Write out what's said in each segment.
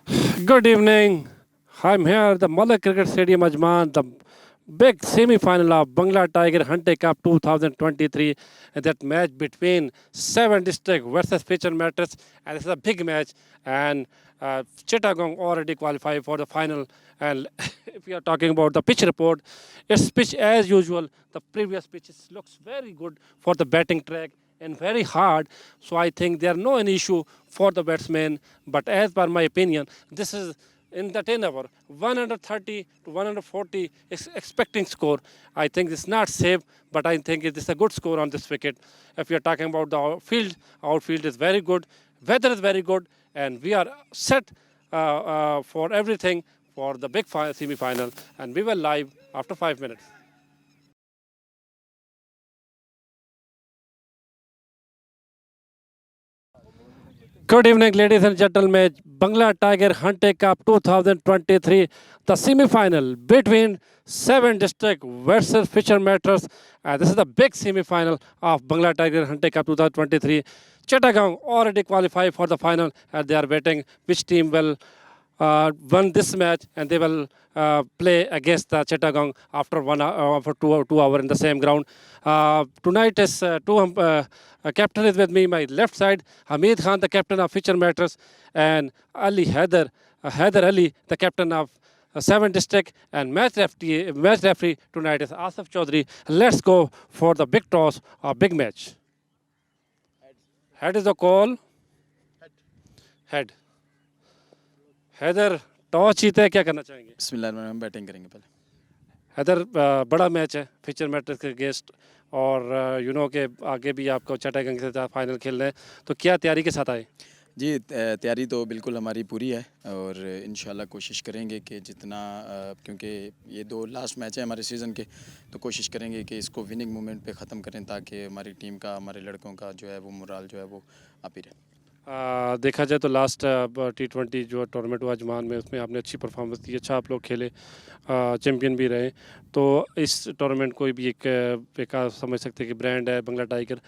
Good evening. I'm here at the Malek Cricket Stadium, Ajman, the big semi-final of Bangla Tiger Hunting Cup 2023. And that match between seven district versus Future Mattress, and this is a big match. And Chittagong already qualified for the final. And if we are talking about the pitch report, it's pitch as usual. The previous pitches looks very good for the batting track and very hard. So I think there are no any issue for the batsman. But as per my opinion, this is in the 10 over 130 to 140 expecting score. I think it's not safe, but I think it is a good score on this wicket. If you are talking about the outfield is very good, weather is very good, and we are set for everything for the big semi-final, and we will live after 5 minutes. Good evening, ladies and gentlemen. Bangla Tiger Hunting Cup 2023, the semi-final between seven district versus Fisher Mattress. This is the big semi-final of Bangla Tiger Hunting Cup 2023. Chittagong already qualified for the final, and they are waiting which team will won this match, and they will play against the Chittagong after 1 hour, for 2 hour in the same ground. Tonight is captain is with me, my left side, Hamid Khan, the captain of Future Matters, and Ali Haider Ali, the captain of 7 district, and match referee tonight is Asif Chaudhary. Let's go for the big toss, a big match. Head is the call. Head. Haider toss जीते है, क्या करना चाहेंगे? बिस्मिल्लाह हम batting करेंगे पहले। हैदर बड़ा match है फ्यूचर मैट्रिक्स के अगेंस्ट, और यू नो के आगे भी आपको चिटागंग के साथ फाइनल खेलना है, तो क्या तैयारी के साथ आए? जी तैयारी तो बिल्कुल हमारी पूरी है और इंशाल्लाह कोशिश करेंगे कि जितना क्योंकि ये 2 लास्ट मैच है हमारे सीज़न के, तो कोशिश करेंगे कि इसको विनिंग मोमेंट पे ख़त्म करें ताकि हमारी टीम का, हमारे लड़कों का जो है वो मोराल जो है वो आप ही रहे। देखा जाए तो लास्ट T20 जो टूर्नामेंट हुआ अजमान में, उसमें आपने अच्छी परफॉर्मेंस दी, अच्छा आप लोग खेले, चैम्पियन भी रहे। तो इस टूर्नामेंट को भी एक समझ सकते हैं कि ब्रांड है बंगला टाइगर।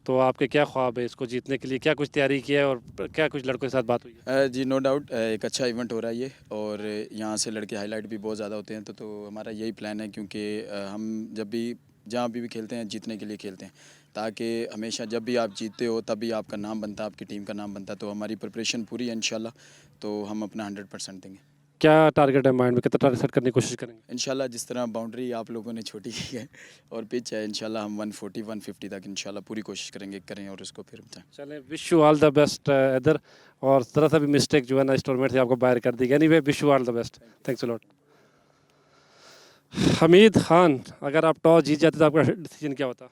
तो आपके क्या ख्वाब है इसको जीतने के लिए, क्या कुछ तैयारी की है और क्या कुछ लड़कों के साथ बात हुई है? जी नो डाउट एक अच्छा इवेंट हो रहा है ये, और यहाँ से लड़के हाईलाइट भी बहुत ज़्यादा होते हैं, तो हमारा यही प्लान है क्योंकि हम जब भी जहाँ भी खेलते हैं जीतने के लिए खेलते हैं, ताकि हमेशा जब भी आप जीतते हो तभी आपका नाम बनता है, आपकी टीम का नाम बनता है। तो हमारी प्रिपरेशन पूरी है इंशाल्लाह, तो हम अपना 100% देंगे। क्या टारगेट है माइंड में, कितना टारगेट सेट करने की कोशिश करेंगे? इंशाल्लाह जिस तरह बाउंड्री आप लोगों ने छोटी की है और पिच है, इंशाल्लाह हम 140 150 तक इंशाल्लाह पूरी कोशिश करें और इसको फिर बताएं। चलें, wish you all the best इधर, और ज़रा सा भी मिस्टेक जो है ना इस टूर्नामेंट से आपको बाहर कर दी। Anyway, wish you all the best, thanks a lot. Hamid Khan, अगर आप टॉस जीत जाते तो आपका डिसीजन क्या होता?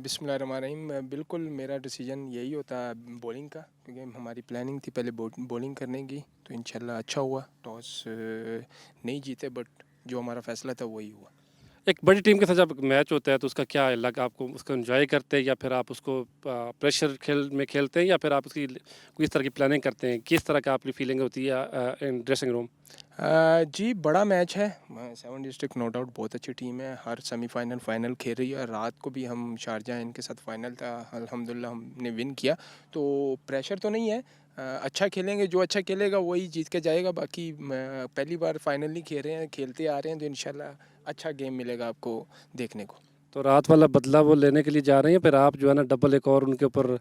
बिस्मिल्लाहिर्रहमानिर्रहीम। बिल्कुल मेरा डिसीजन यही होता बॉलिंग का, क्योंकि हमारी प्लानिंग थी पहले बॉलिंग करने की, तो इंशाल्लाह अच्छा हुआ। टॉस नहीं जीते, बट जो हमारा फ़ैसला था वही हुआ। एक बड़ी टीम के साथ जब मैच होता है तो उसका क्या अलग, आपको उसको एंजॉय करते हैं या फिर आप उसको प्रेशर में खेलते हैं, या फिर आप उसकी किस तरह की प्लानिंग करते हैं, किस तरह का आपकी फीलिंग होती है इन ड्रेसिंग रूम? जी बड़ा मैच है। 7 डिस्ट्रिक्ट नो डाउट बहुत अच्छी टीम है, हर सेमीफाइनल फाइनल खेल रही है। रात को भी हम शारजाह इनके साथ फाइनल था, अल्हम्दुलिल्लाह हमने विन किया, तो प्रेशर तो नहीं है। अच्छा खेलेंगे, जो अच्छा खेलेगा वही जीत के जाएगा। बाकी पहली बार फाइनल नहीं खेल रहे हैं, खेलते आ रहे हैं, तो इंशाल्लाह अच्छा गेम मिलेगा आपको देखने को। तो रात वाला बदला वो लेने के लिए जा रहे हैं, फिर आप जो है ना डबल एक और उनके ऊपर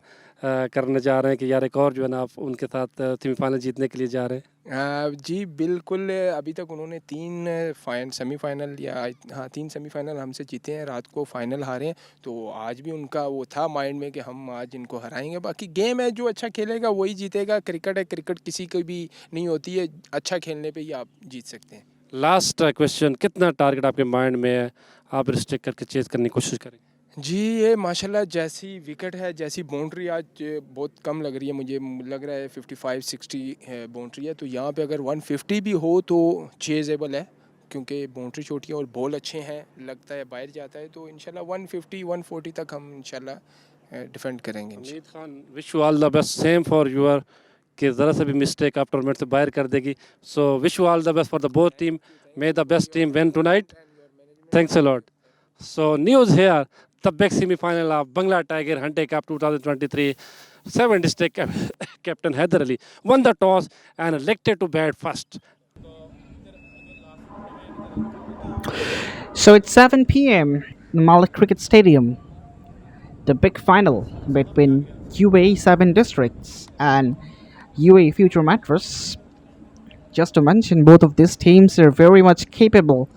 करने जा रहे हैं कि यार एक और जो है ना आप उनके साथ सेमीफाइनल जीतने के लिए जा रहे हैं? जी बिल्कुल। अभी तक उन्होंने 3 सेमीफाइनल या हाँ 3 सेमीफाइनल हमसे जीते हैं, रात को फाइनल हारे हैं, तो आज भी उनका वो था माइंड में कि हम आज इनको हराएंगे। बाकी गेम है, जो अच्छा खेलेगा वही जीतेगा। क्रिकेट है, क्रिकेट किसी की भी नहीं होती है, अच्छा खेलने पे ही आप जीत सकते हैं। लास्ट क्वेश्चन, कितना टारगेट आपके माइंड में है, आप रिस्ट्रिक्ट करके चेज करने की कोशिश करेंगे? जी ये माशाल्लाह जैसी विकेट है, जैसी बाउंड्री आज बहुत कम लग रही है, मुझे लग रहा है 55-60 बाउंड्री है, तो यहाँ पे अगर 150 भी हो तो चेजेबल है, क्योंकि बाउंड्री छोटी है और बॉल अच्छे हैं, लगता है बाहर जाता है, तो इंशाल्लाह 150-140 तक हम इंशाल्लाह डिफेंड करेंगे। Hamid Khan, wish you all the best, same for your, कि ज़रा सा भी मिस्टेक आप टूर्नामेंट से बाहर कर देगी। So wish you all the best for the both team, may the best team win tonight, thanks a lot. So news here the big semi-final of Bangla Tiger Hunting Cup 2023. Seven district captain Haider Ali won the toss and elected to bat first. So it's 7 p.m. in Malek Cricket Stadium, the big final between UAE 7 districts and UAE Future Mattress. Just to mention, both of these teams are very much capable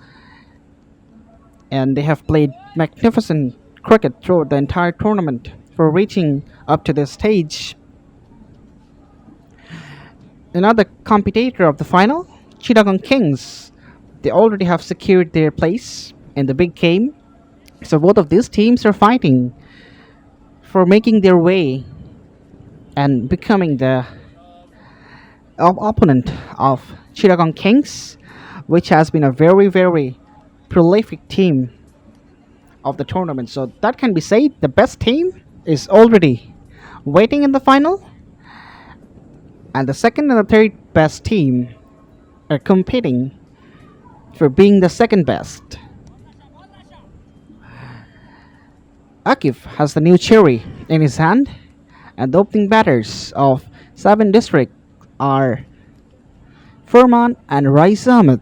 and they have played magnificent cricket throughout the entire tournament for reaching up to this stage. Another competitor of the final, Chittagong Kings. They already have secured their place in the big game. So both of these teams are fighting for making their way and becoming the opponent of Chittagong Kings, which has been a very, very prolific team of the tournament. So that can be said the best team is already waiting in the final, and the second and the third best team are competing for being the second best. Akif has the new cherry in his hand, and the opening batters of 7 District are Furman and Rais Ahmed.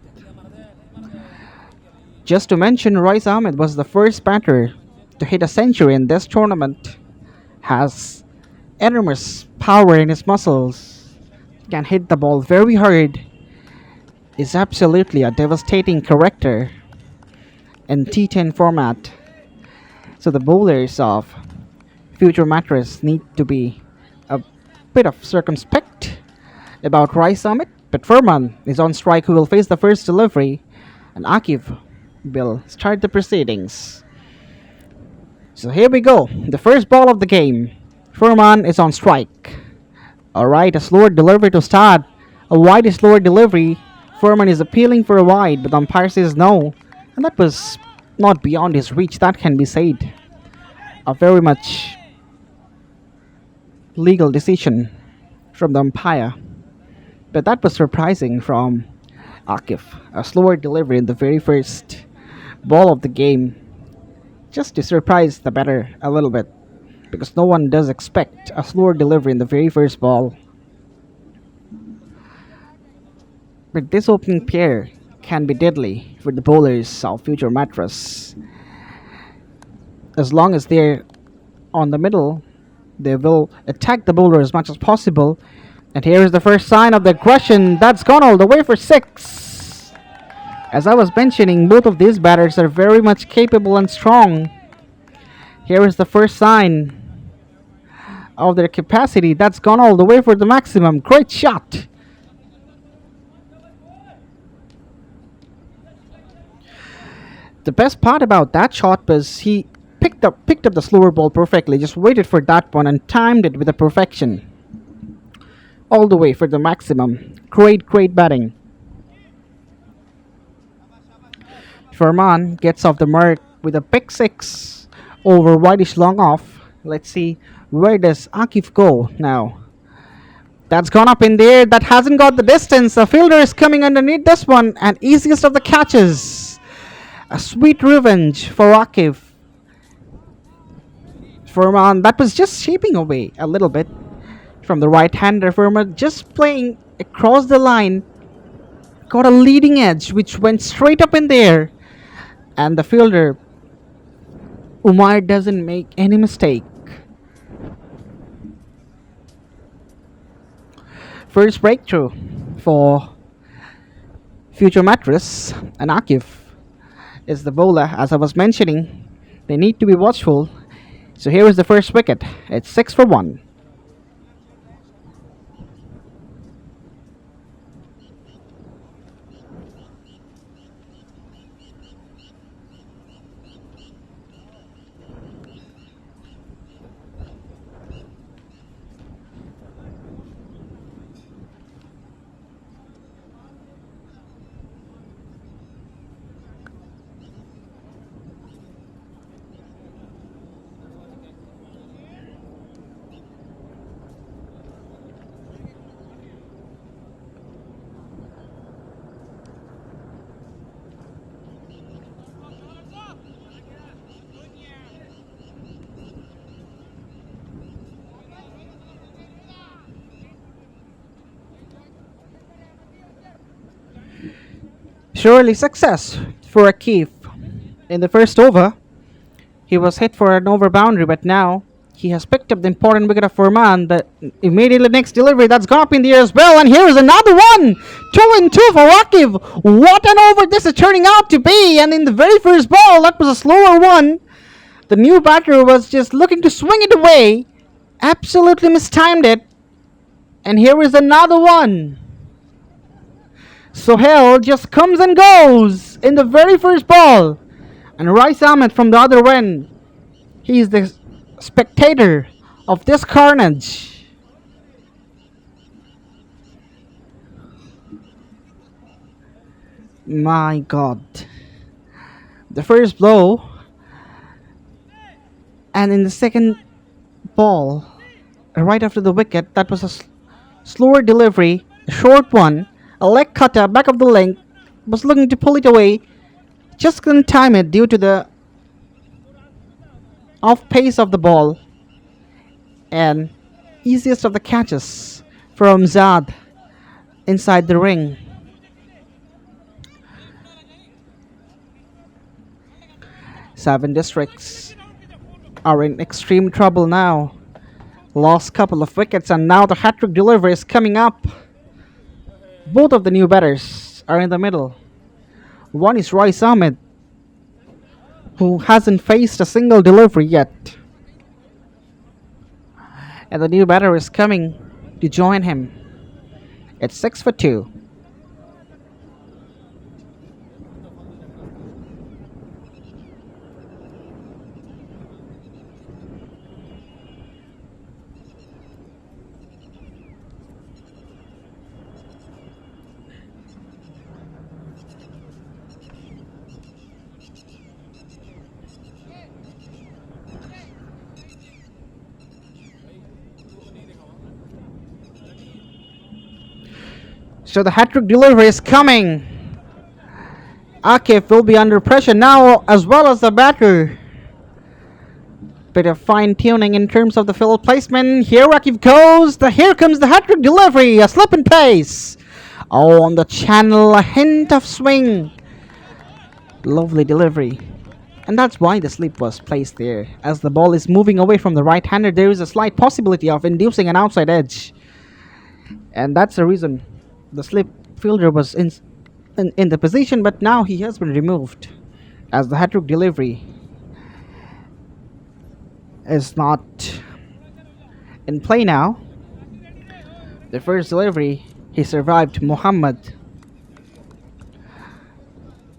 Just to mention, Rais Ahmed was the first batter to hit a century in this tournament, has enormous power in his muscles, can hit the ball very hard, is absolutely a devastating character in T10 format. So the bowlers of Future Mattress need to be a bit of circumspect about Rais Ahmed, but Furman is on strike who will face the first delivery, and Akif will start the proceedings. So here we go, the first ball of the game. Furman is on strike. Alright, a slower delivery to start. A wide is slower delivery. Furman is appealing for a wide, but the umpire says no. And that was not beyond his reach, that can be said. A very much legal decision from the umpire. But that was surprising from Akif. A slower delivery in the very first ball of the game. Just to surprise the batter a little bit. Because no one does expect a slower delivery in the very first ball. But this opening pair can be deadly for the bowlers of Future Mattress. As long as they're on the middle, they will attack the bowler as much as possible. And here is the first sign of the aggression. That's gone all the way for 6. As I was mentioning, both of these batters are very much capable and strong. Here is the first sign of their capacity. That's gone all the way for the maximum. Great shot. The best part about that shot was he picked up the slower ball perfectly, just waited for that one and timed it with a perfection. All the way for the maximum. Great batting. Furman gets off the mark with a pick 6 over wideish long off. Let's see, where does Akif go now? That's gone up in the air. That hasn't got the distance. The fielder is coming underneath this one, and easiest of the catches. A sweet revenge for Akif. Furman, that was just shaping away a little bit from the right-hander. Furman just playing across the line. Got a leading edge which went straight up in the air. And the fielder, Umar, doesn't make any mistake. First breakthrough for Future Mattress, and Akif is the bowler. As I was mentioning, they need to be watchful. So here is the first wicket. It's 6 for 1. Surely success for Akif. In the first over, he was hit for an over boundary, but now he has picked up the important wicket of Furman. The immediately next delivery that's gone up in the air as well, and here is another one. 2-2 for Akif. What an over this is turning out to be! And in the very first ball, that was a slower one. The new batter was just looking to swing it away, absolutely mistimed it, and here is another one. Sohail just comes and goes in the very first ball. And Rice Ahmed from the other end, he is the spectator of this carnage. My God. The first blow, and in the second ball, right after the wicket, that was a slower delivery, a short one, a leg cutter, back of the length, was looking to pull it away, just couldn't time it due to the off pace of the ball, and easiest of the catches from Zad inside the ring. Seven districts are in extreme trouble now. Lost couple of wickets, and now the hat-trick delivery is coming up. Both of the new batters are in the middle. One is Rice Ahmed, who hasn't faced a single delivery yet. And the new batter is coming to join him. It's 6 for 2. So the hat-trick delivery is coming. Akif will be under pressure now, as well as the batter. Bit of fine-tuning in terms of the field placement. Here Akif goes. Here comes the hat-trick delivery. A slip in pace. Oh, on the channel, a hint of swing. Lovely delivery. And that's why the slip was placed there. As the ball is moving away from the right-hander, there is a slight possibility of inducing an outside edge. And that's the reason the slip fielder was in the position, but now he has been removed, as the hat-trick delivery is not in play now. The first delivery, he survived Muhammad.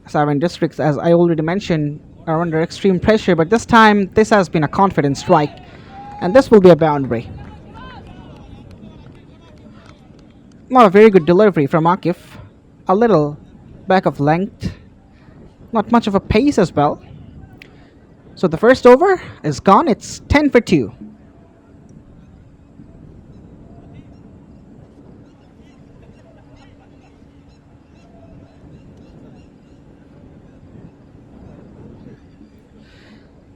7 districts, as I already mentioned, are under extreme pressure, but this time this has been a confident strike, and this will be a boundary. Not a very good delivery from Akif. A little back of length. Not much of a pace as well. So the first over is gone. It's 10 for 2.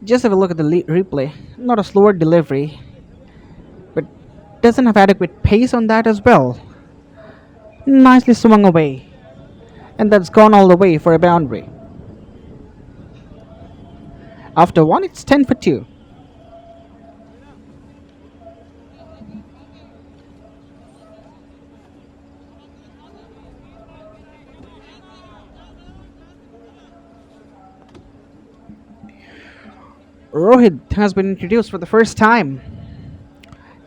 Just have a look at the replay. Not a slower delivery, but doesn't have adequate pace on that as well. Nicely swung away, and that's gone all the way for a boundary. After one, it's 10 for 2. Rohit has been introduced for the first time,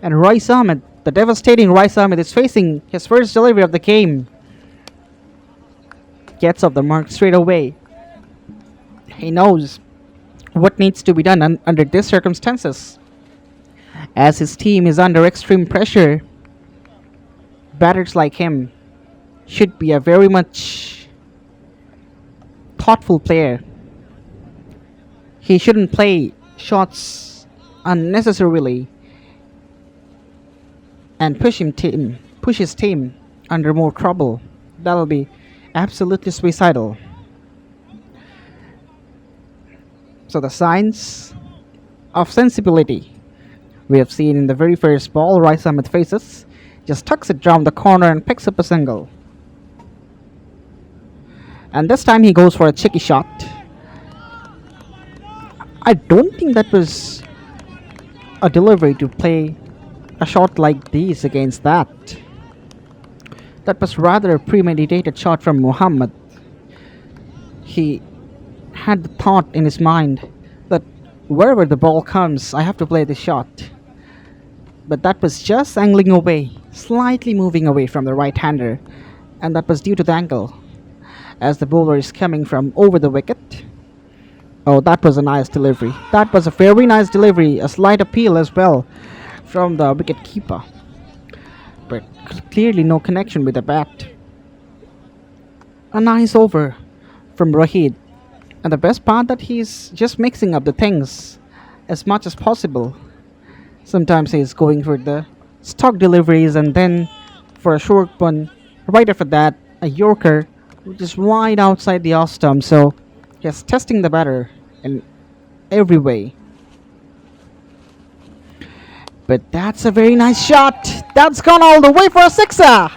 and Rice Ahmed, the devastating Rice Ahmed, is facing his first delivery of the game. Gets off the mark straight away. He knows what needs to be done under these circumstances. As his team is under extreme pressure, batters like him should be a very much thoughtful player. He shouldn't play shots unnecessarily and push his team under more trouble. That'll be absolutely suicidal. So the signs of sensibility we have seen in the very first ball. Rice Ahmed faces, just tucks it down the corner and picks up a single. And this time he goes for a cheeky shot. I don't think that was a delivery to play a shot like these against that. That was rather a premeditated shot from Muhammad. He had the thought in his mind that wherever the ball comes, I have to play this shot. But that was just angling away, slightly moving away from the right hander, and that was due to the angle as the bowler is coming from over the wicket. Oh, that was a nice delivery. That was a very nice delivery, a slight appeal as well from the wicket keeper. But clearly no connection with the bat. A nice over from Rahid. And the best part that he's just mixing up the things as much as possible. Sometimes he's going for the stock deliveries and then for a short one. Right after that, a Yorker which is wide outside the off stump. So he's testing the batter in every way. But that's a very nice shot. That's gone all the way for a sixer.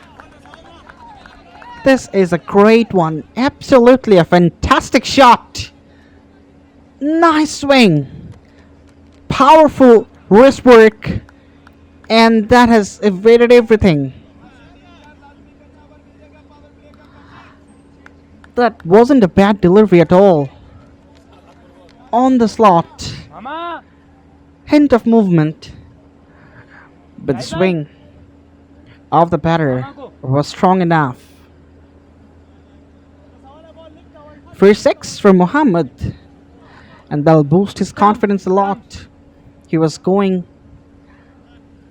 This is a great one. Absolutely a fantastic shot. Nice swing. Powerful wrist work. And that has evaded everything. That wasn't a bad delivery at all. On the slot. Hint of movement. But the swing of the batter was strong enough. First six for Muhammad. And that'll boost his confidence a lot. He was going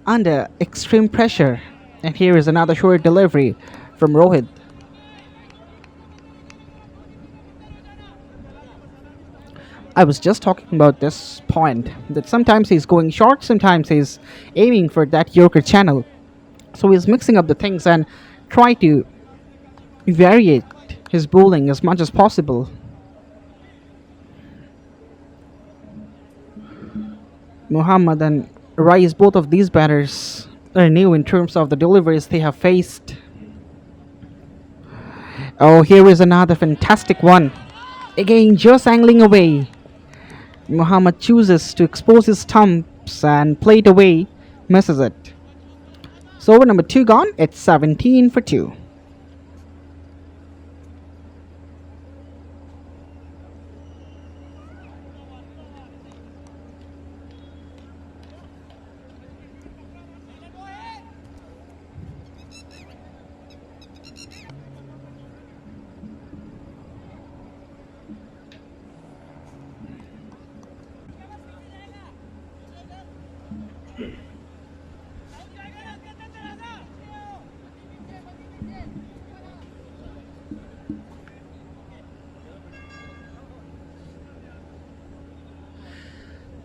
under extreme pressure. And here is another short delivery from Rohit. I was just talking about this point that sometimes he's going short, sometimes he's aiming for that Yorker channel. So he's mixing up the things and try to variate his bowling as much as possible. Muhammad and Rice, both of these batters are new in terms of the deliveries they have faced. Oh, here is another fantastic one. Again, just angling away. Muhammad chooses to expose his stumps and play it away, misses it. So over number 2 gone, it's 17 for 2.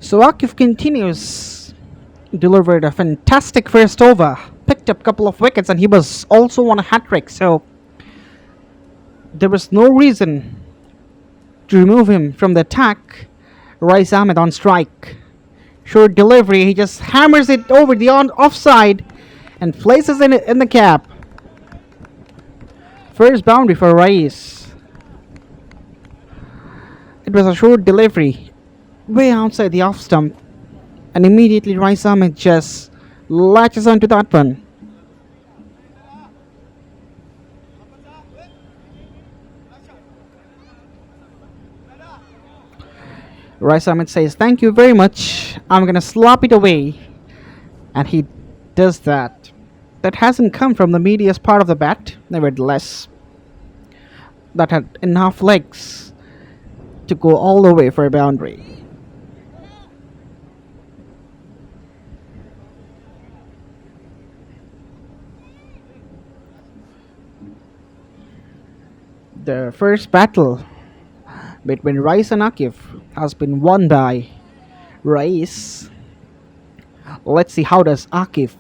So Akif continues, delivered a fantastic first over, picked up a couple of wickets, and he was also on a hat-trick. So there was no reason to remove him from the attack. Rice Ahmed on strike. Short delivery, he just hammers it over the offside and places it in the cap. First boundary for Rice. It was a short delivery, way outside the off stump, and immediately Rice Ahmed just latches onto that one. Rice Ahmed says, "Thank you very much. I'm gonna slap it away." And he does that. That hasn't come from the medius part of the bat, nevertheless. That had enough legs to go all the way for a boundary. The first battle between Rice and Akif has been won by Rice. Let's see how does Akif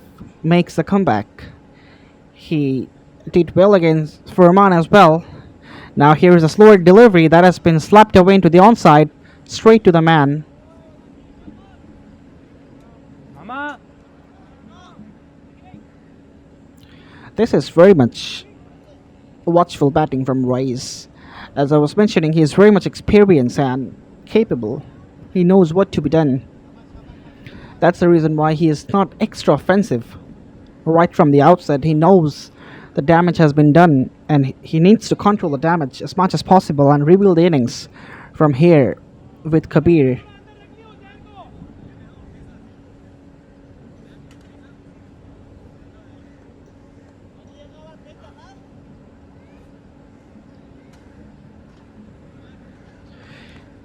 makes the comeback. He did well against Furman as well. Now here is a slower delivery that has been slapped away into the onside, straight to the man. Mama. This is very much watchful batting from Rice. As I was mentioning, he is very much experienced and capable. He knows what to be done. That's the reason why he is not extra offensive. Right from the outset, he knows the damage has been done and he needs to control the damage as much as possible and rebuild the innings from here with Kabir.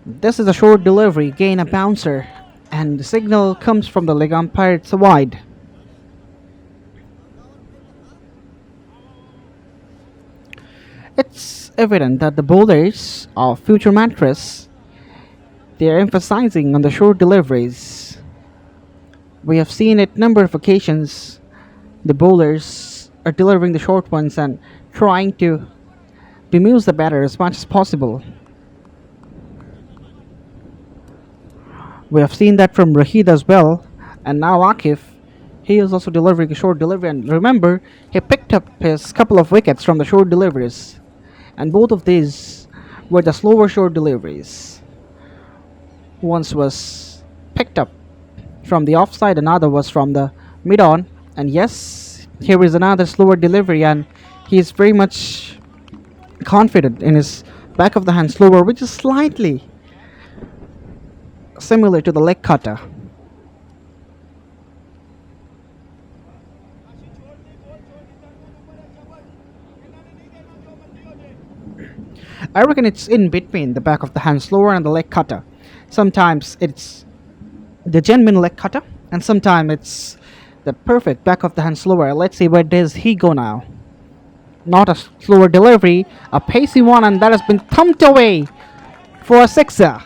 This is a short delivery, gain a bouncer, and the signal comes from the leg umpire, it's a wide. It's evident that the bowlers of Future Mattress, they are emphasizing on the short deliveries. We have seen it number of occasions. The bowlers are delivering the short ones and trying to bemuse the batter as much as possible. We have seen that from Rahid as well, and now Akif. He is also delivering a short delivery, and remember, he picked up his couple of wickets from the short deliveries, and both of these were the slower short deliveries. Once was picked up from the offside, another was from the mid on, and yes, here is another slower delivery, and he is very much confident in his back of the hand slower, which is slightly similar to the leg cutter. I reckon it's in between the back of the hand slower and the leg cutter. Sometimes it's the genuine leg cutter, and sometimes it's the perfect back of the hand slower. Let's see, where does he go now? Not a slower delivery, a pacey one, and that has been thumped away for a sixer.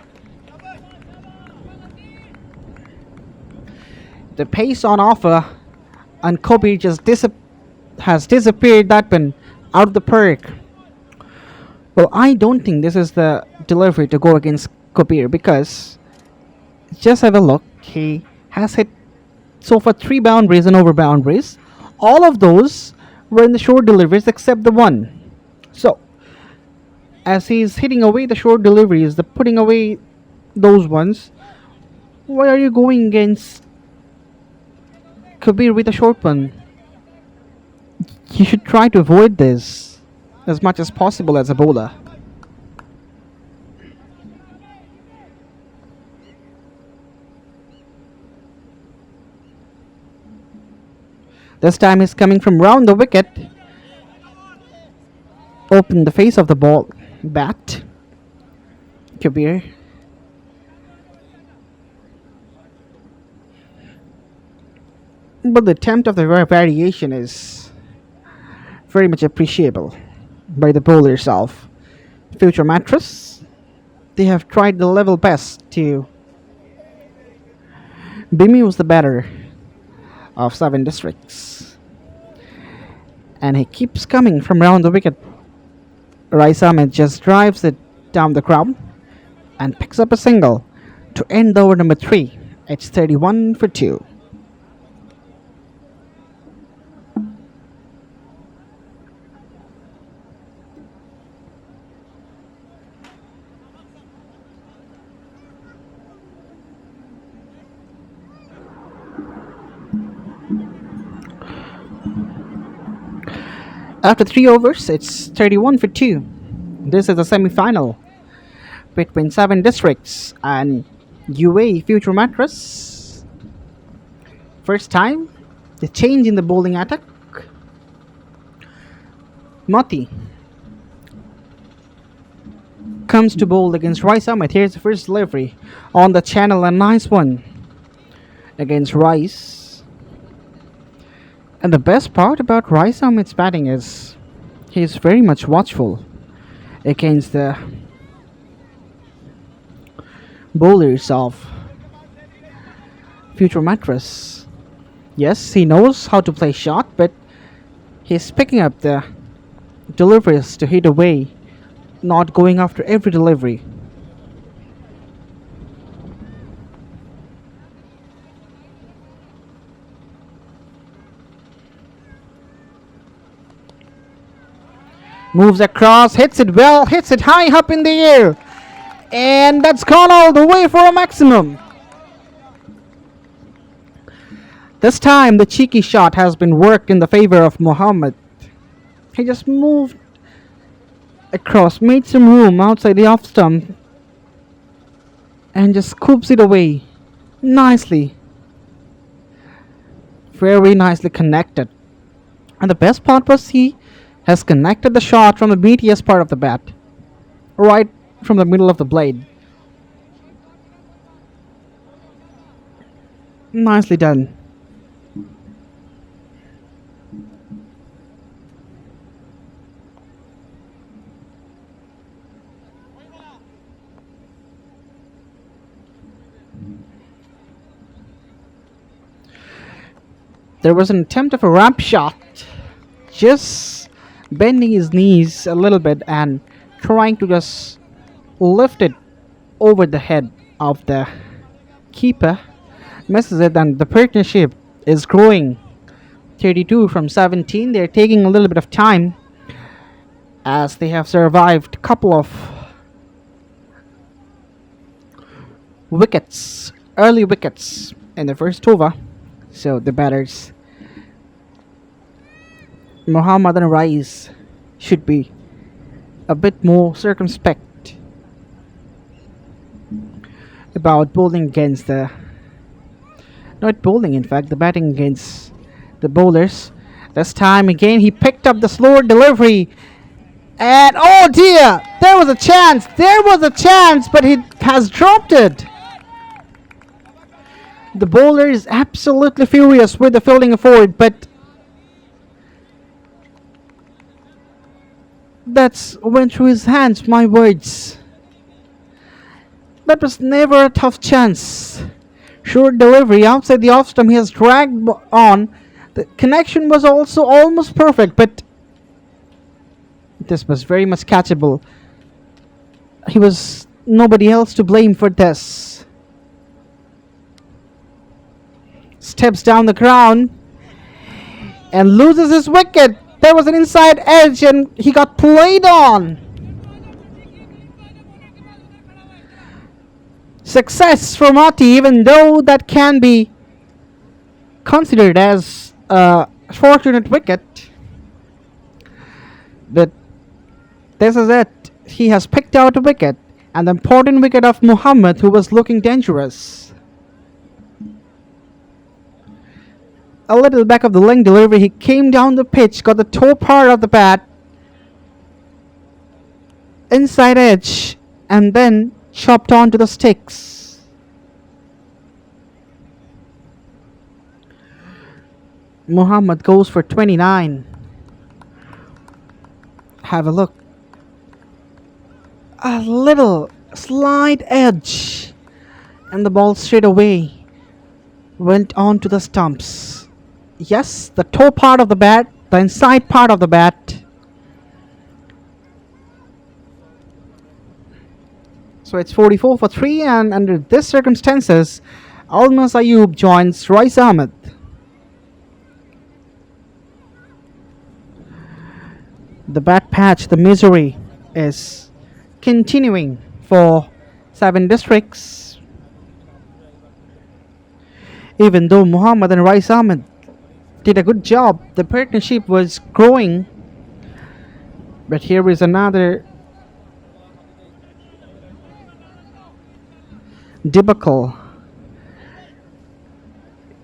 The pace on offer, and Kobe just has disappeared that one out of the park. Well, I don't think this is the delivery to go against Kabir, because just have a look. He has hit so far 3 boundaries and over boundaries. All of those were in the short deliveries except the one. So, as he's hitting away the short deliveries, the putting away those ones, why are you going against Kabir with a short one? You should try to avoid this as much as possible as a bowler. This time he's coming from round the wicket. Open the face of the ball. Bat. Kabir. But the attempt of the variation is very much appreciable by the bowlers of Future Mattress. They have tried the level best to bemuse the batter of 7 districts. And he keeps coming from round the wicket. Rice Ahmed just drives it down the crowd and picks up a single to end the over number 3. It's 31 for 2. After 3 overs, it's 31 for 2. This is a semi-final between 7 districts and UA Future Mattress. First time, the change in the bowling attack. Mati comes to bowl against Rice Ahmed. Here's the first delivery on the channel, a nice one against Rice. And the best part about Rice Ahmed's batting is he is very much watchful against the bowlers of Future Mattress. Yes, he knows how to play shot, but he's picking up the deliveries to hit away, not going after every delivery. Moves across, hits it well, hits it high up in the air. And that's gone all the way for a maximum. This time the cheeky shot has been worked in the favor of Muhammad. He just moved across, made some room outside the off stump, and just scoops it away nicely. Very nicely connected. And the best part was he has connected the shot from the meatiest part of the bat, right from the middle of the blade. Nicely done. There was an attempt of a ramp shot, just bending his knees a little bit and trying to just lift it over the head of the keeper. Misses it, and the partnership is growing. 32 from 17. They're taking a little bit of time as they have survived a couple of wickets, early wickets in the first over. So the batters, Muhammad and Rice, should be a bit more circumspect about bowling against the, not bowling in fact, the batting against the bowlers. This time again he picked up the slower delivery, and oh dear, there was a chance, but he has dropped it. The bowler is absolutely furious with the fielding forward, but that's went through his hands, my words. That was never a tough chance. Short delivery outside the off stump, he has dragged on. The connection was also almost perfect, but this was very much catchable. He was nobody else to blame for this. Steps down the ground and loses his wicket. There was an inside edge and he got played on. Success for Mati, even though that can be considered as a fortunate wicket. But this is it. He has picked out a wicket, and the important wicket of Muhammad, who was looking dangerous. A little back of the length delivery, he came down the pitch, got the toe part of the bat, inside edge, and then chopped onto the sticks. Muhammad goes for 29. Have a look. A little slight edge, and the ball straight away went onto the stumps. Yes, the toe part of the bat, the inside part of the bat. So it's 44 for 3, and under these circumstances, Almas Ayub joins Royce Ahmed. The bat patch, the misery, is continuing for 7 districts. Even though Muhammad and Royce Ahmed did a good job, the partnership was growing. But here is another debacle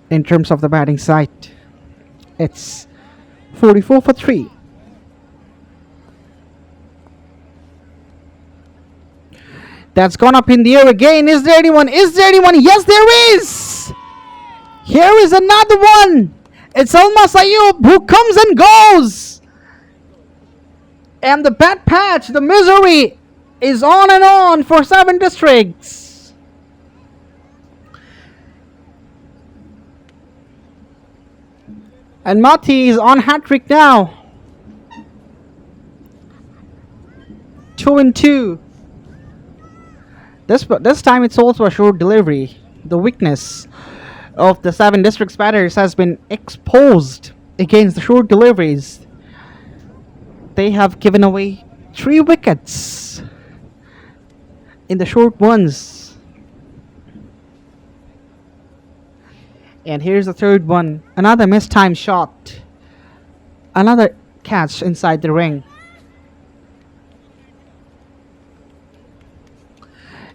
in terms of the batting side. It's 44 for 3. That's gone up in the air again. Is there anyone? Yes, there is! Here is another one! It's Almas Ayub who comes and goes! And the bat patch, the misery, is on and on for 7 districts. And Mati is on hat-trick now. 2-2. This time it's also a short delivery. The weakness of the 7 districts batters has been exposed against the short deliveries. they have given away 3 wickets in the short ones. And here's the third one. Another mistimed shot. Another catch inside the ring.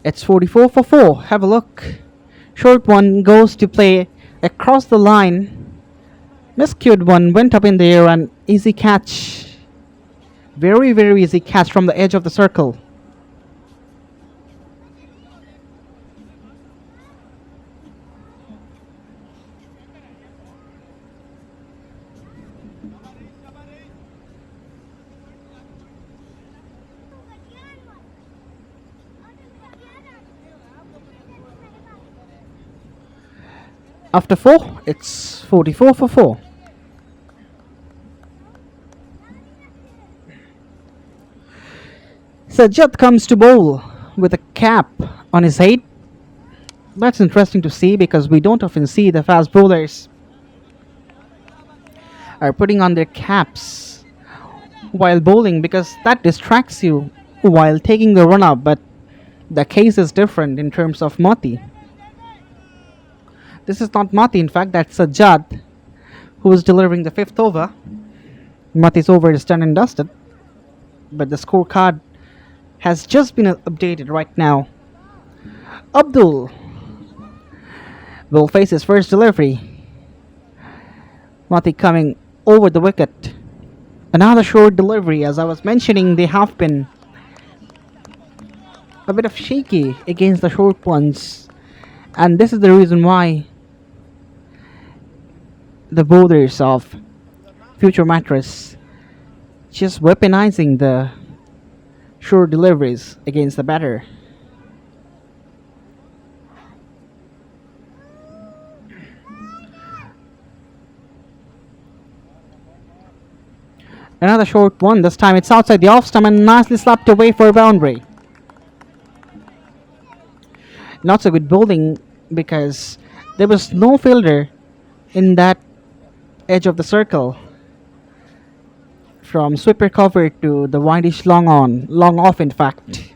It's 44 for 4. Have a look. Short one goes to play across the line. Miscued one went up in the air and easy catch. Very, very easy catch from the edge of the circle. After 4, it's 44 for 4. Sajjad comes to bowl with a cap on his head. That's interesting to see because we don't often see the fast bowlers are putting on their caps while bowling because that distracts you while taking the run up, but the case is different in terms of Mati. This is not Mati, in fact, that's Sajjad who is delivering the 5th over. Mati's over is done and dusted, but the scorecard has just been updated right now. Abdul will face his first delivery. Mati coming over the wicket. Another short delivery. As I was mentioning, they have been a bit of shaky against the short ones, and this is the reason why the bowlers of Future Mattress just weaponizing the short deliveries against the batter. Another short one. This time it's outside the off stump and nicely slapped away for a boundary. Not so good bowling because there was no fielder in that edge of the circle. From sweeper cover to the windish long off in fact.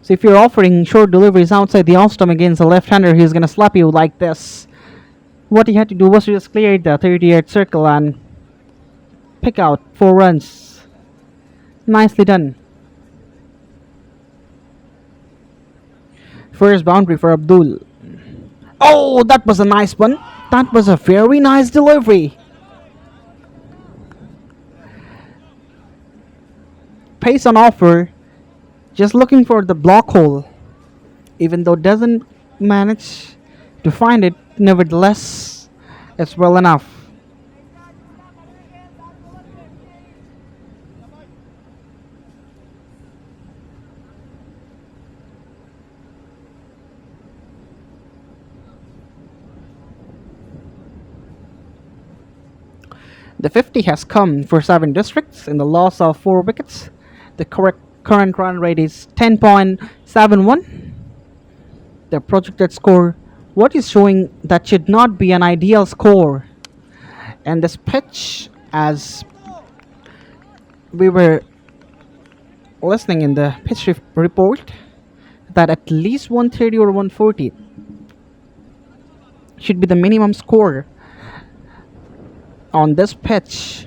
So if you're offering short deliveries outside the off stump against a left-hander, he's gonna slap you like this. What he had to do was to just clear the 30-yard circle and pick out 4 runs. Nicely done. First boundary for Abdul. Oh, that was a nice one. That was a very nice delivery. Pace on offer. Just looking for the block hole. Even though doesn't manage to find it, nevertheless, it's well enough. The 50 has come for 7 districts in the loss of 4 wickets. The current run rate is 10.71. The projected score, what is showing that should not be an ideal score. And this pitch, as we were listening in the pitch report, that at least 130 or 140 should be the minimum score on this pitch.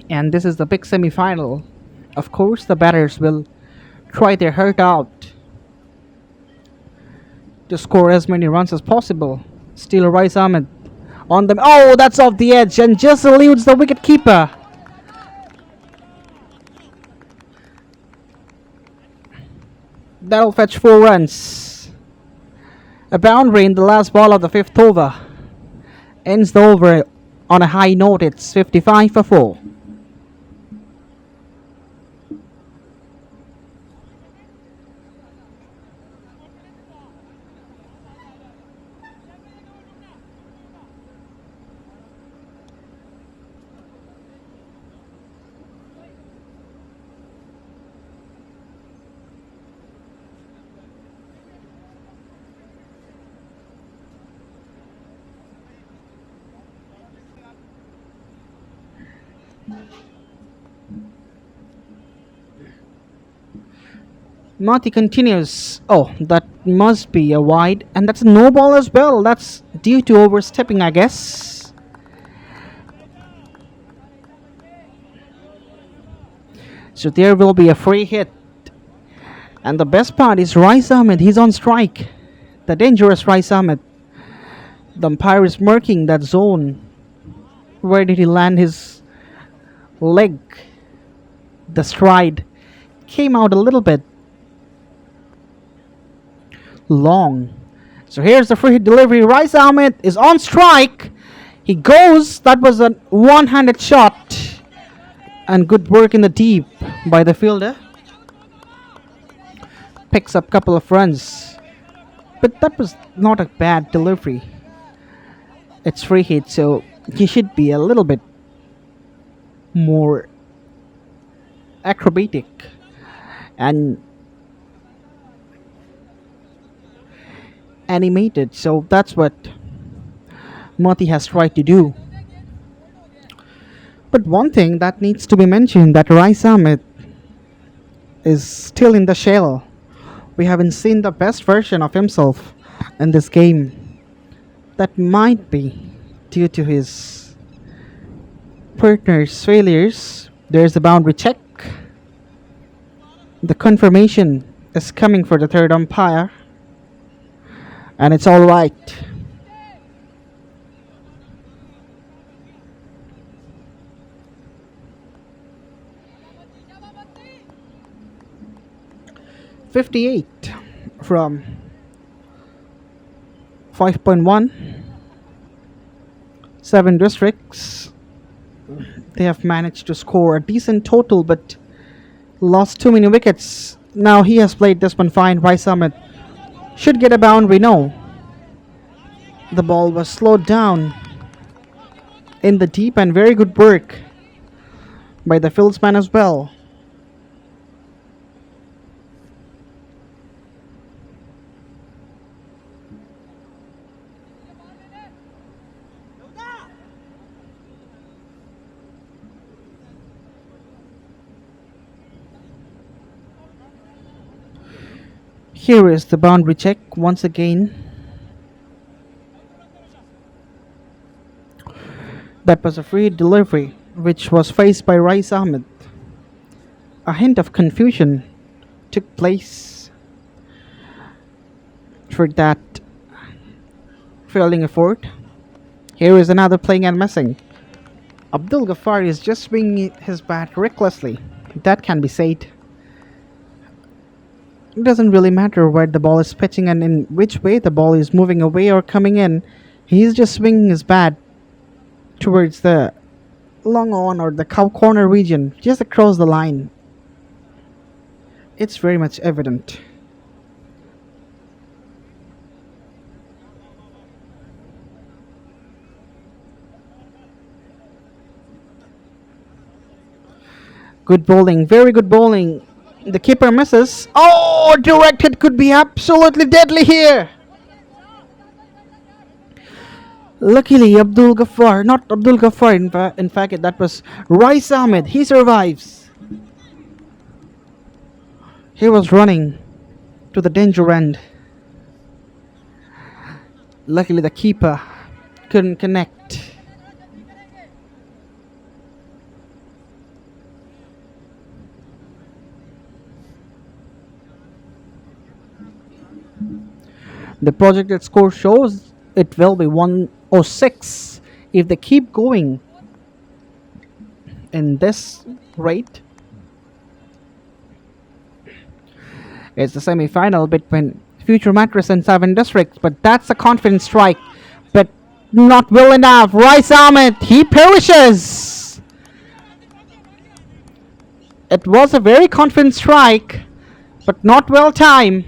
And this is the big semi-final. Of course, the batters will try their heart out to score as many runs as possible. Still Rice Ahmed on them. Oh, that's off the edge and just eludes the wicket keeper. That'll fetch 4 runs. A boundary in the last ball of the 5th over. Ends the over on a high note. It's 55 for 4. Marty continues. Oh, that must be a wide, and that's a no ball as well. That's due to overstepping, I guess. So there will be a free hit. And the best part is Rice Ahmed, he's on strike. The dangerous Rice Ahmed. The umpire is marking that zone. Where did he land his leg? The stride came out a little bit long. So here's the free hit delivery. Rice Ahmed is on strike. He goes. That was a one-handed shot. And good work in the deep by the fielder. Picks up a couple of runs. But that was not a bad delivery. It's free hit, so he should be a little bit more acrobatic and animated. So that's what Mati has tried to do. But one thing that needs to be mentioned, that Rice Ahmed is still in the shell. We haven't seen the best version of himself in this game. That might be due to his partner's failures. There's a boundary check. The confirmation is coming for the third umpire. And it's all right. .58 from 5.1. 7 districts. They have managed to score a decent total, but lost too many wickets. Now he has played this one fine. Rice Ahmed should get a boundary. No. The ball was slowed down in the deep, and very good work by the fieldsman as well. Here is the boundary check once again. That was a free delivery which was faced by Rice Ahmed. A hint of confusion took place for that fielding effort. Here is another playing and missing. Abdul Ghaffar is just swinging his bat recklessly. That can be said. It doesn't really matter where the ball is pitching and in which way the ball is moving away or coming in. He's just swinging his bat towards the long on or the cow corner region, just across the line. It's very much evident. Good bowling, very good bowling. The keeper misses. Oh, direct hit could be absolutely deadly here. Luckily, Abdul Ghaffar, not Abdul Ghaffar, in fact, that was Rice Ahmed. He survives. He was running to the danger end. Luckily, the keeper couldn't connect. The projected score shows it will be 106 if they keep going in this rate. It's the semi-final between Future Mattress and 7 districts, but that's a confident strike, but not well enough. Rice Ahmed, he perishes. It was a very confident strike, but not well timed.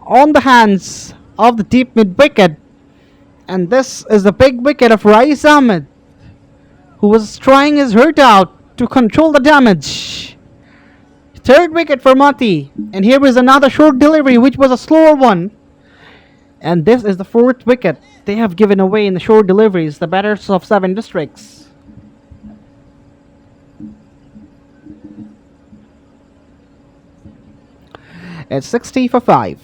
On the hands of the deep mid wicket, and this is the big wicket of Rice Ahmed, who was trying his heart out to control the damage. Third wicket for Mati, and here is another short delivery which was a slower one, and this is the fourth wicket they have given away in the short deliveries, the batters of 7 districts. It's 60 for 5.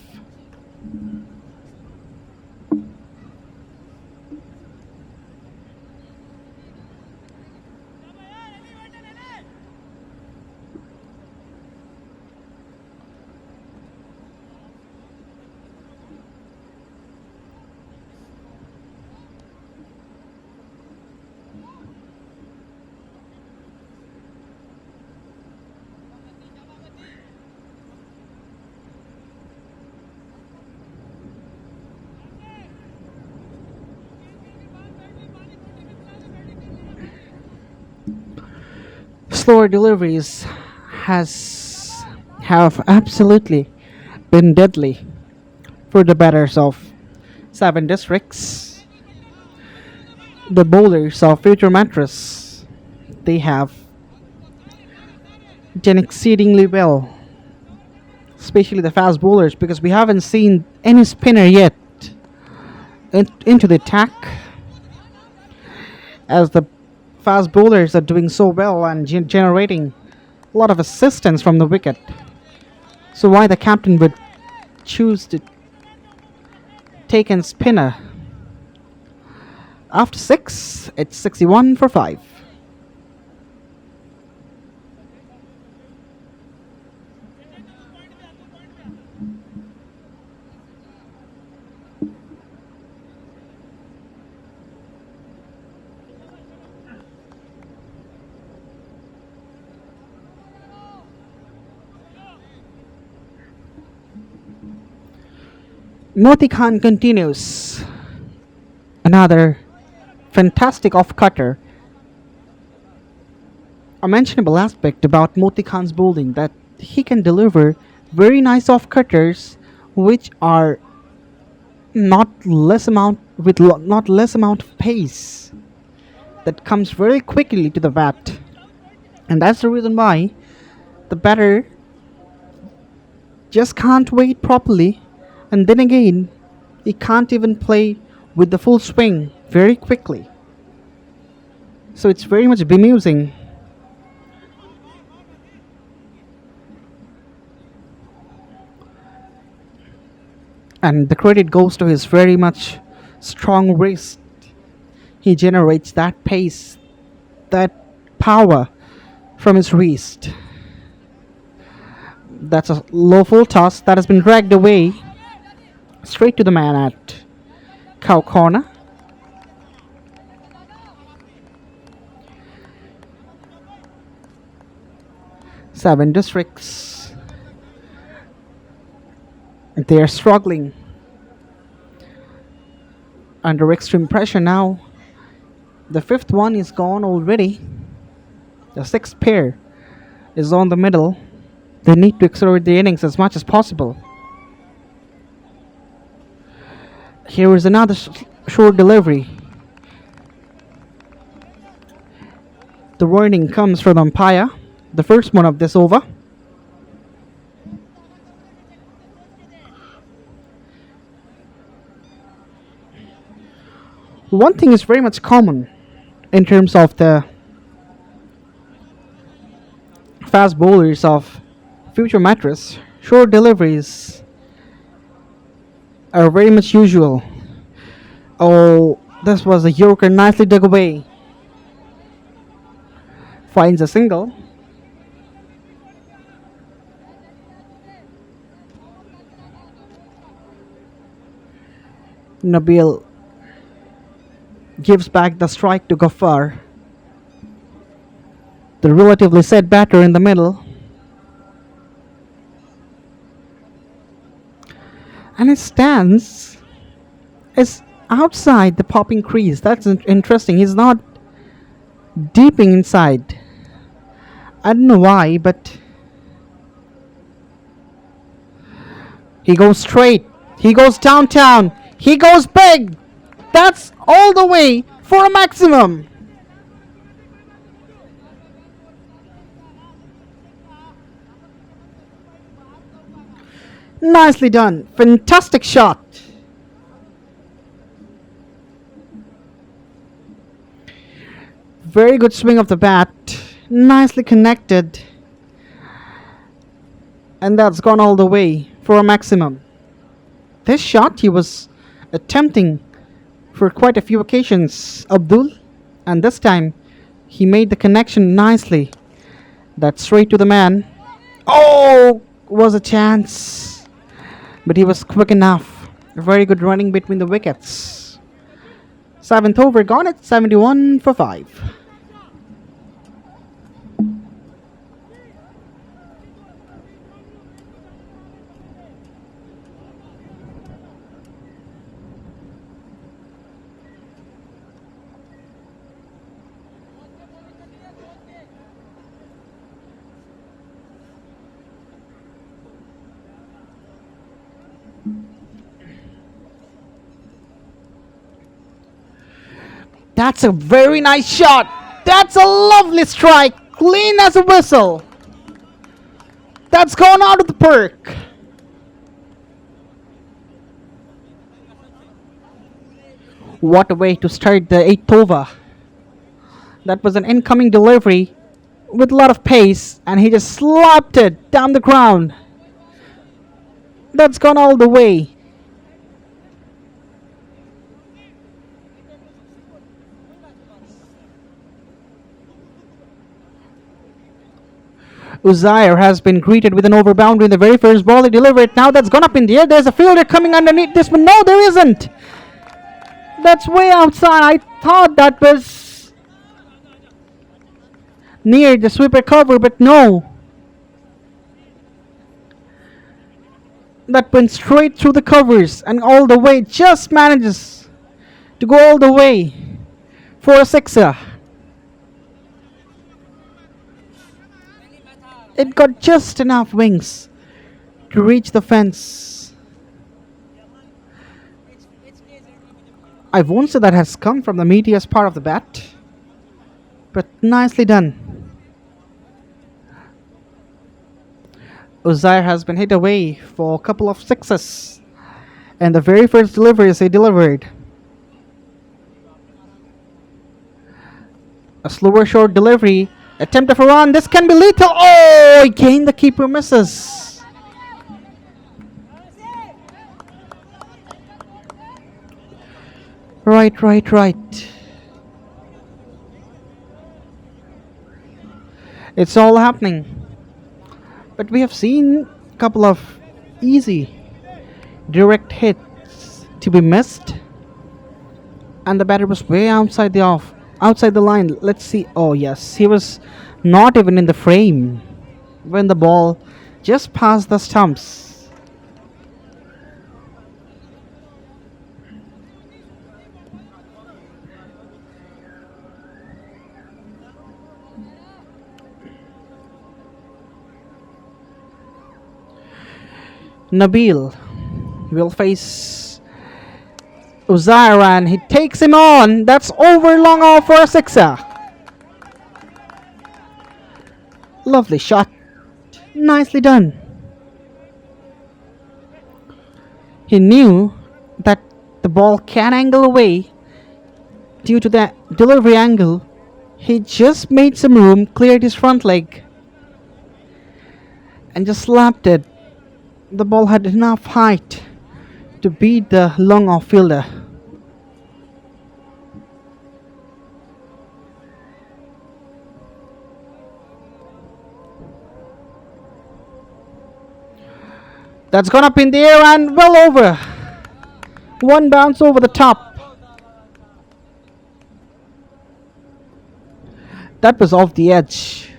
Slower deliveries have absolutely been deadly for the batters of 7 districts. The bowlers of Future Mattress, they have done exceedingly well, especially the fast bowlers, because we haven't seen any spinner yet into the attack, as the fast bowlers are doing so well and generating a lot of assistance from the wicket. So why the captain would choose to take in spinner? After 6, it's 61 for 5. Moti Khan continues. Another fantastic off cutter. A mentionable aspect about Moti Khan's bowling that he can deliver very nice off cutters, which are not less amount of pace, that comes very quickly to the bat, and that's the reason why the batter just can't wait properly, and then again he can't even play with the full swing very quickly. So it's very much bemusing. And the credit goes to his very much strong wrist. He generates that pace, that power from his wrist. That's a low full toss that has been dragged away straight to the man at cow corner. Seven districts. They are struggling under extreme pressure now. The fifth one is gone already. The sixth pair is on the middle. They need to accelerate the innings as much as possible. Here is another short delivery. The warning comes from the umpire, the first one of this over. One thing is very much common in terms of the fast bowlers of Future Mattress. Short deliveries are very much usual. Oh, this was a Yorker nicely dug away. Finds a single. Nabil gives back the strike to Ghaffar, the relatively set batter in the middle. And his stance is outside the popping crease. That's interesting. He's not deeping inside. I don't know why, but he goes straight. He goes downtown. He goes big. That's all the way for a maximum. Nicely done. Fantastic shot. Very good swing of the bat. Nicely connected. And that's gone all the way for a maximum. This shot he was attempting for quite a few occasions, Abdul, and this time he made the connection nicely. That's straight to the man. Oh, was a chance, but he was quick enough. Very good running between the wickets. Seventh over gone at 71 for 5. That's a very nice shot. That's a lovely strike. Clean as a whistle. That's gone out of the park. What a way to start the 8th over. That was an incoming delivery with a lot of pace, and he just slapped it down the ground. That's gone all the way. Uzair has been greeted with an over boundary in the very first ball. He delivered it. Now that's gone up in the air. There's a fielder coming underneath this one. No, there isn't. That's way outside. I thought that was near the sweeper cover, but no. That went straight through the covers and all the way. Just manages to go all the way for a sixer. It got just enough wings to reach the fence. I won't say that has come from the meatiest part of the bat, but nicely done. Uzair has been hit away for a couple of sixes, and the very first deliveries he delivered. A slower short delivery. Attempt of a run. This can be lethal. Oh, again the keeper misses. Right. It's all happening. But we have seen a couple of easy direct hits to be missed. And the batter was way outside the line. Let's see. Oh yes, he was not even in the frame when the ball just passed the stumps. Nabil will face Uzair and he takes him on. That's over long off for a sixer. Lovely shot. Nicely done. He knew that the ball can angle away due to the delivery angle. He just made some room, cleared his front leg, and just slapped it. The ball had enough height to beat the long off fielder. That's gone up in the air and well over. One bounce over the top. That was off the edge.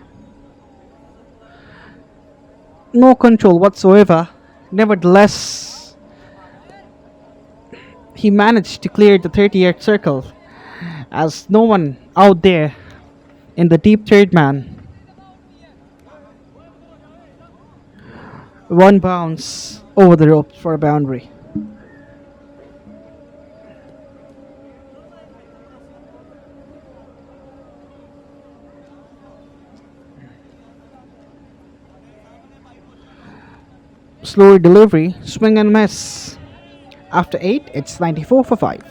No control whatsoever. Nevertheless, he managed to clear the 38th circle as no one out there in the deep third man. One bounce over the ropes for a boundary. Slower delivery, swing and miss. After 8, it's 94 for 5.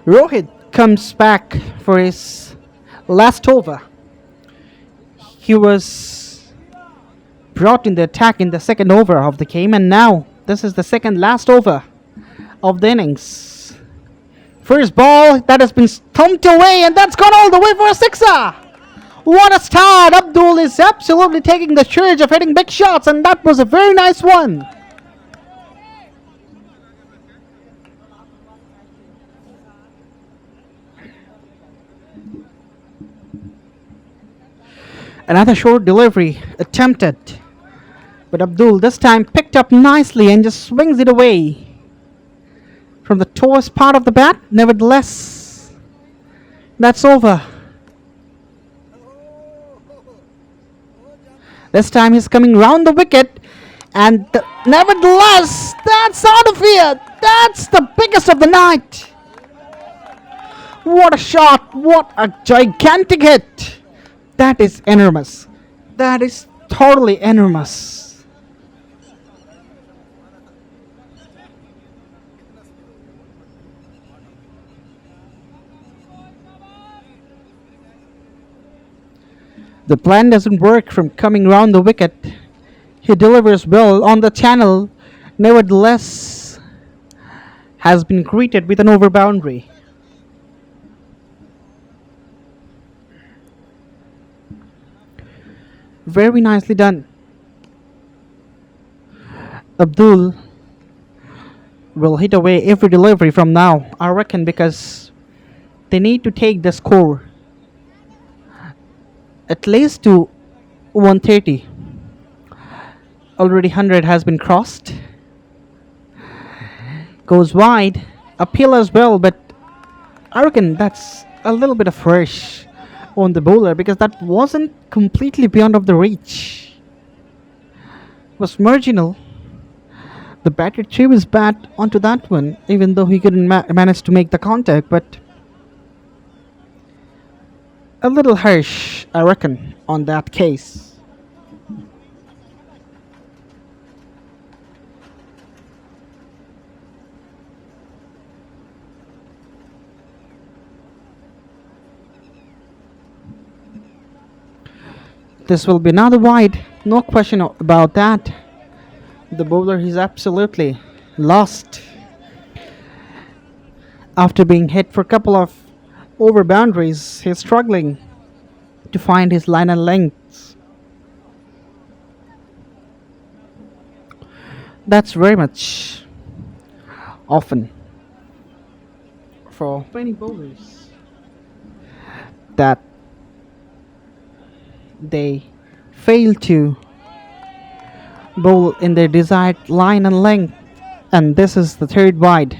Rohit comes back for his last over. He was brought in the attack in the second over of the game, and now this is the second last over of the innings. First ball that has been thumped away, and that's gone all the way for a sixer. What a start! Abdul is absolutely taking the charge of hitting big shots, and that was a very nice one. Another short delivery attempted, but Abdul this time picked up nicely and just swings it away from the tallest part of the bat. Nevertheless, that's over. This time he's coming round the wicket, and nevertheless, that's out of here. That's the biggest of the night. What a shot! What a gigantic hit! That is enormous. That is totally enormous. The plan doesn't work from coming round the wicket. He delivers well on the channel, nevertheless has been greeted with an over boundary. Very nicely done. Abdul will hit away every delivery from now, I reckon, because they need to take the score at least to 130. Already 100 has been crossed. Goes wide. Uphill as well, but I reckon that's a little bit of rush on the bowler because that wasn't completely beyond of the reach. It was marginal. The batter threw his bat onto that one, even though he couldn't manage to make the contact, but a little harsh, I reckon, on that case. This will be another wide, no question about that. The bowler is absolutely lost after being hit for a couple of over boundaries. He's struggling to find his line and length. That's very much often for many bowlers that they fail to bowl in their desired line and length, and this is the third wide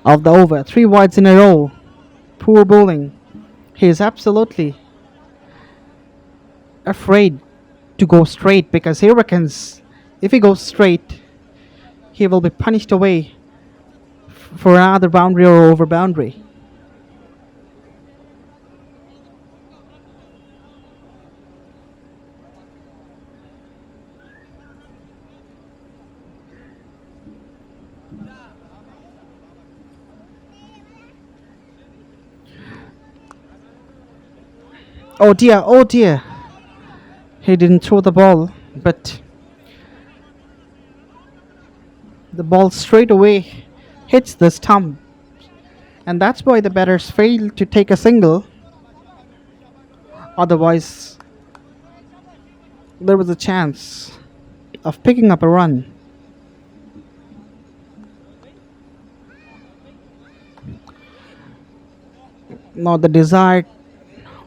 of the over. 3 wides in a row. Poor bowling. He is absolutely afraid to go straight because he reckons if he goes straight, he will be punished away for another boundary or over boundary. Oh dear, oh dear. He didn't throw the ball, but the ball straight away hits the stump. And that's why the batters failed to take a single. Otherwise, there was a chance of picking up a run. Now the desired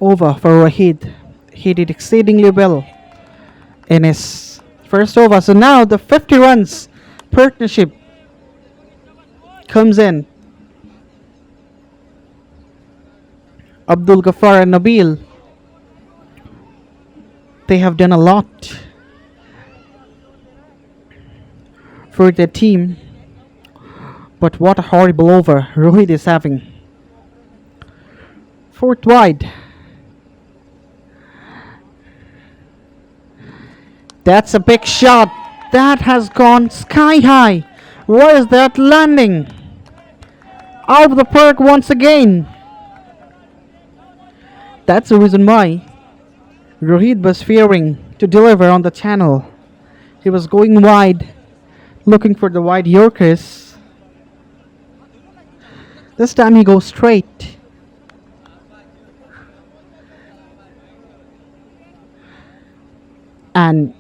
over for Wahid. He did exceedingly well in his first over. So now the 50 runs partnership comes in. Abdul Ghaffar and Nabil, they have done a lot for their team. But what a horrible over Rohit is having. 4th wide. That's a big shot. That has gone sky high. Where is that landing? Out of the park once again. That's the reason why Rohit was fearing to deliver on the channel. He was going wide, looking for the wide Yorkers. This time he goes straight. And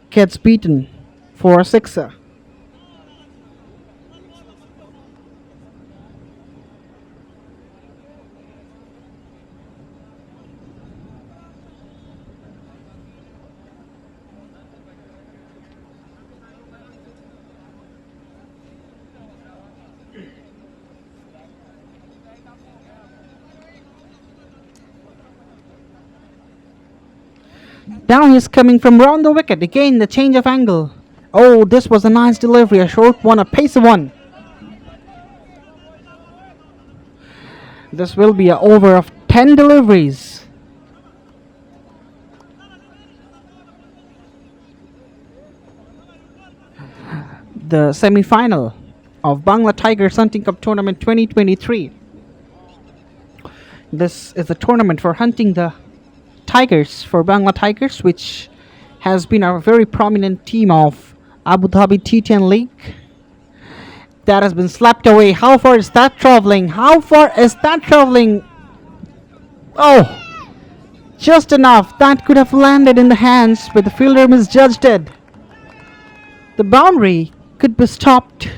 gets beaten for a sixer. Down he's coming from round the wicket. Again, the change of angle. Oh, this was a nice delivery. A short one, a pacer one. This will be an over of 10 deliveries. The semi-final of Bangla Tigers Hunting Cup Tournament 2023. This is a tournament for hunting the Tigers, for Bangla Tigers, which has been a very prominent team of Abu Dhabi T10 League. That has been slapped away. How far is that traveling? How far is that traveling? Oh, just enough. That could have landed in the hands, but the fielder misjudged it. The boundary could be stopped.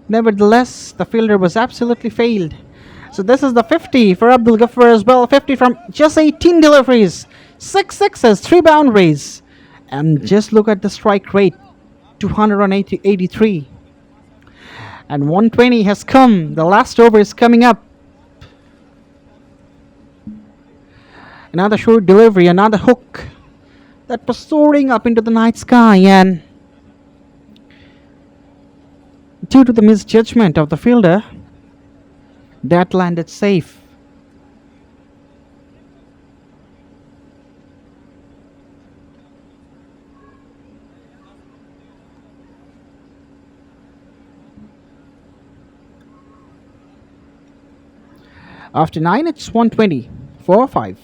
Nevertheless, the fielder was absolutely failed. So this is the 50 for Abdul Ghaffar as well. 50 from just 18 deliveries. 6 sixes, 3 boundaries. And just look at the strike rate. 283. And 120 has come. The last over is coming up. Another short delivery, another hook that was soaring up into the night sky, and due to the misjudgment of the fielder, that landed safe. After 9, it's 120. 4-5.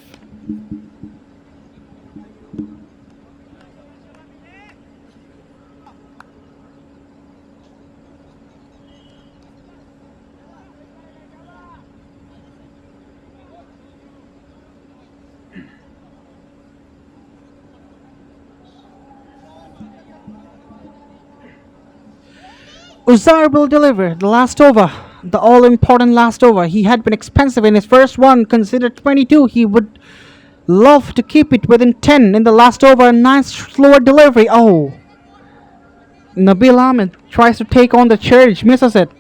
Uzar will deliver the last over, the all-important last over. He had been expensive in his first one, considered 22. He would love to keep it within 10 in the last over. A nice slower delivery. Oh, Nabil Ahmed tries to take on the charge, misses it.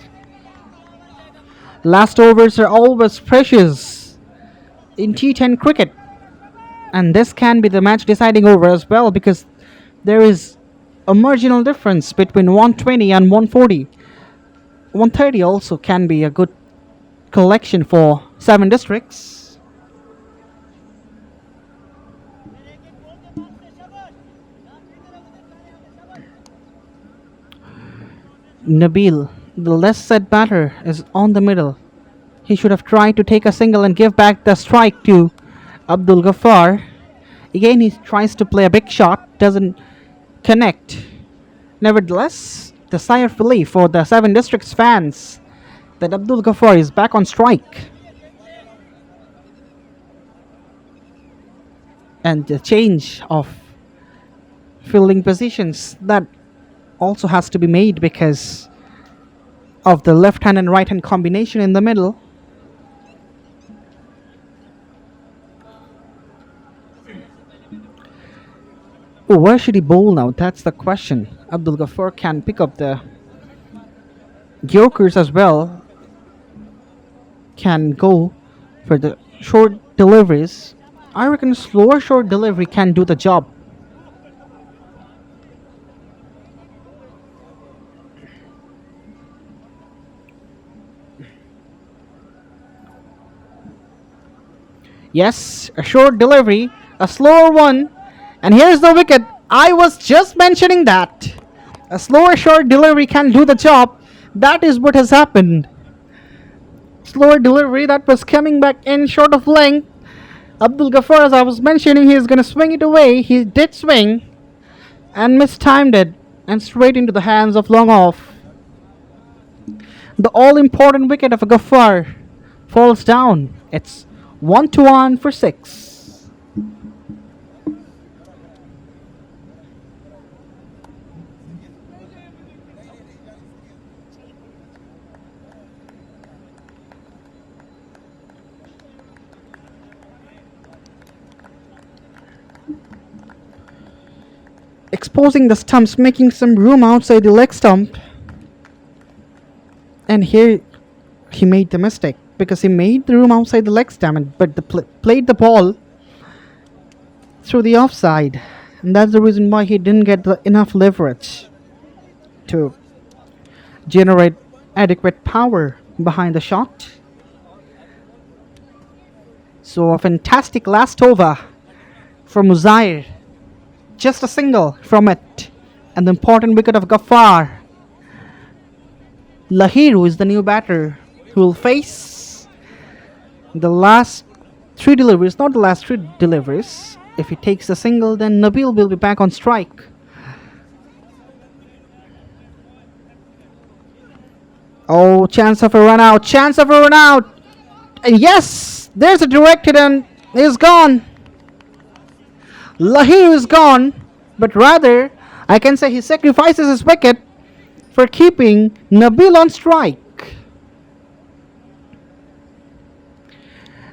Last overs are always precious in T10 cricket, and this can be the match deciding over as well, because there is a marginal difference between 120 and 140. 130 also can be a good collection for 7 districts. Nabil, the less said batter, is on the middle. He should have tried to take a single and give back the strike to Abdul Ghaffar. Again, he tries to play a big shot, doesn't connect. Nevertheless, the sigh of relief for the 7 districts fans that Abdul Ghaffar is back on strike. And the change of fielding positions, that also has to be made because of the left hand and right hand combination in the middle. Oh, where should he bowl now? That's the question. Abdul Ghaffar can pick up the Yorkers as well. Can go for the short deliveries. I reckon slower short delivery can do the job. Yes, a short delivery, a slower one. And here's the wicket. I was just mentioning that. A slower short delivery can do the job. That is what has happened. slower delivery that was coming back in short of length. Abdul Ghaffar, as I was mentioning, he is going to swing it away. He did swing and mistimed it and straight into the hands of long off. The all important wicket of Ghaffar falls down. It's 1-1 for 6. Exposing the stumps, making some room outside the leg stump. And here he made the mistake because he made the room outside the leg stump, but played the ball through the offside. And that's the reason why he didn't get enough leverage to generate adequate power behind the shot. So a fantastic last over from Uzair. Just a single from it. And the important wicket of Ghaffar. Lahiru is the new batter who will face the last 3 deliveries. Not the last 3 deliveries. If he takes a single, then Nabil will be back on strike. Oh, chance of a run out. Chance of a run out. And yes, there's a direct hit and he's gone. Lahiru is gone, but rather I can say he sacrifices his wicket for keeping Nabil on strike.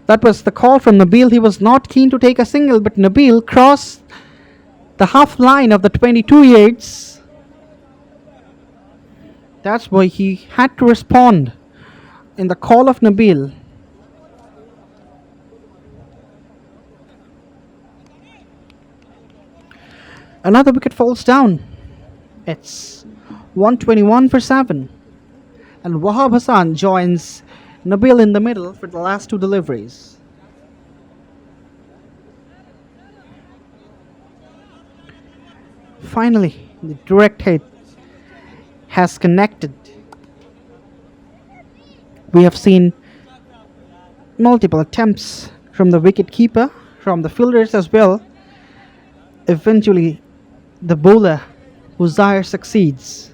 That was the call from Nabil. He was not keen to take a single, but Nabil crossed the half line of the 22 yards. That's why he had to respond in the call of Nabil. Another wicket falls down. It's 121 for 7. And Wahab Hassan joins Nabil in the middle for the last 2 deliveries. Finally, the direct hit has connected. We have seen multiple attempts from the wicket keeper, from the fielders as well. Eventually, the bowler, Uzair, succeeds.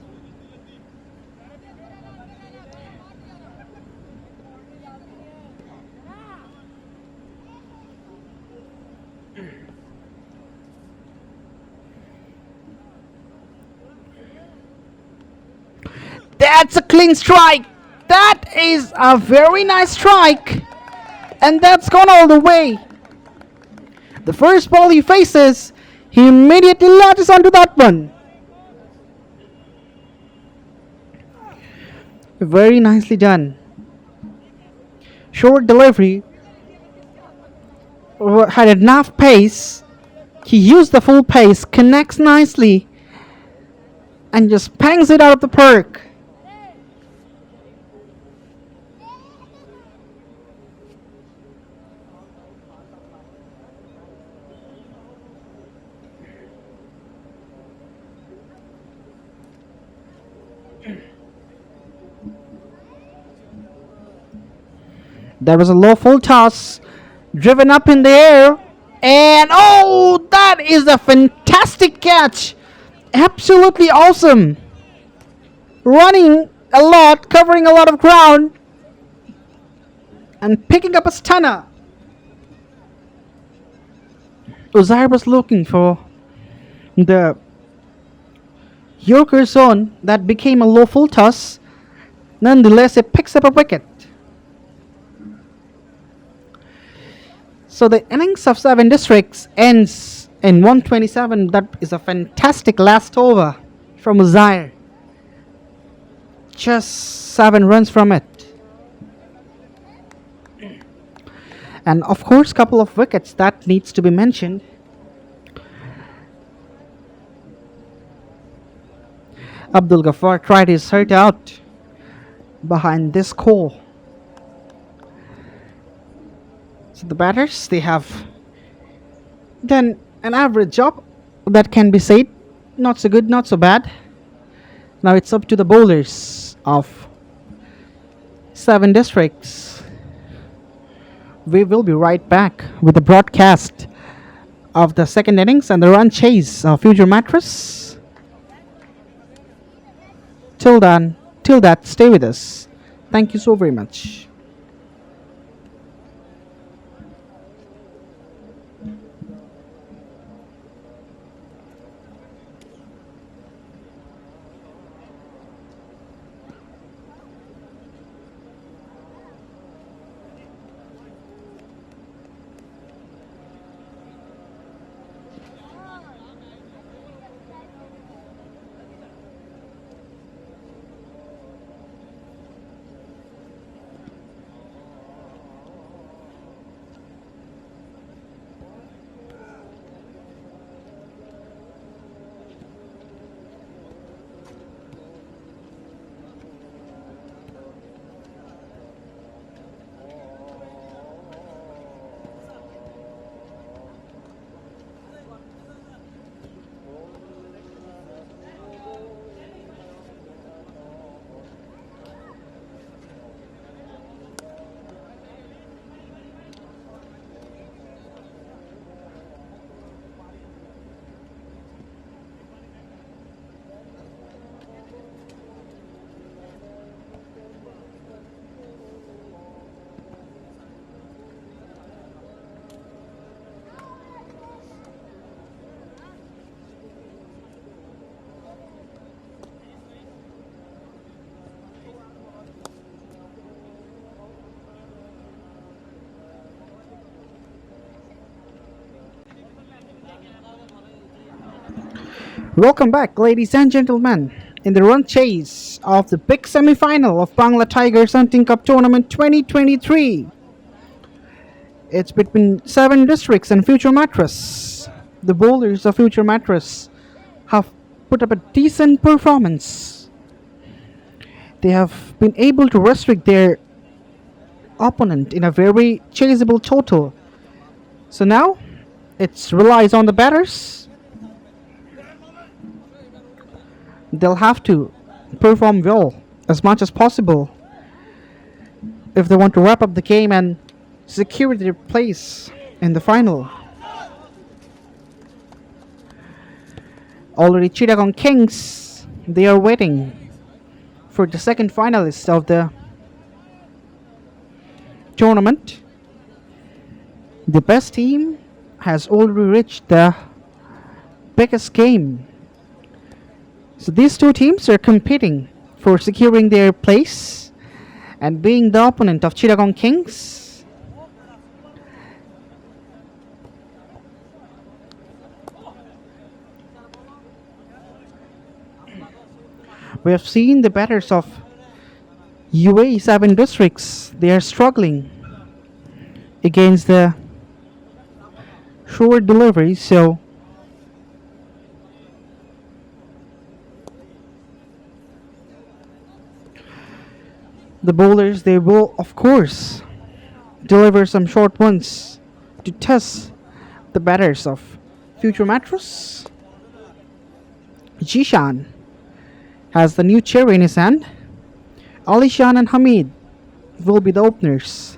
That's a clean strike. That is a very nice strike. And that's gone all the way. The first ball he faces, he immediately latches onto that one. Very nicely done. Short delivery. Had enough pace. He used the full pace, connects nicely, and just pangs it out of the park. There was a low full toss, driven up in the air, and oh, that is a fantastic catch. Absolutely awesome. Running a lot, covering a lot of ground, and picking up a stunner. Uzair was looking for the Yorker zone that became a low full toss. Nonetheless, it picks up a wicket. So the innings of 7 districts ends in 127. That is a fantastic last over from Uzair. Just 7 runs from it. And of course, couple of wickets that needs to be mentioned. Abdul Ghaffar tried his heart out behind this call. So the batters, they have done an average job, that can be said. Not so good, not so bad. Now it's up to the bowlers of 7 districts. We will be right back with the broadcast of the second innings and the run chase of Future Mattress. Till then, till that, stay with us. Thank you so very much. Welcome back, ladies and gentlemen, in the run chase of the big semi-final of Bangla Tigers Hunting Cup Tournament 2023. It's between 7 districts and Future Mattress. The bowlers of Future Mattress have put up a decent performance. They have been able to restrict their opponent in a very chaseable total. So now it relies on the batters. They'll have to perform well as much as possible if they want to wrap up the game and secure their place in the final. Already Chittagong Kings, they are waiting for the second finalist of the tournament. The best team has already reached the biggest game. So these two teams are competing for securing their place and being the opponent of Chittagong Kings. We have seen the batters of UAE 7 districts. They are struggling against the short delivery, so the bowlers, they will of course deliver some short ones to test the batters of Future Mattress. Jishan has the new cherry in his hand. Alishan and Hamid will be the openers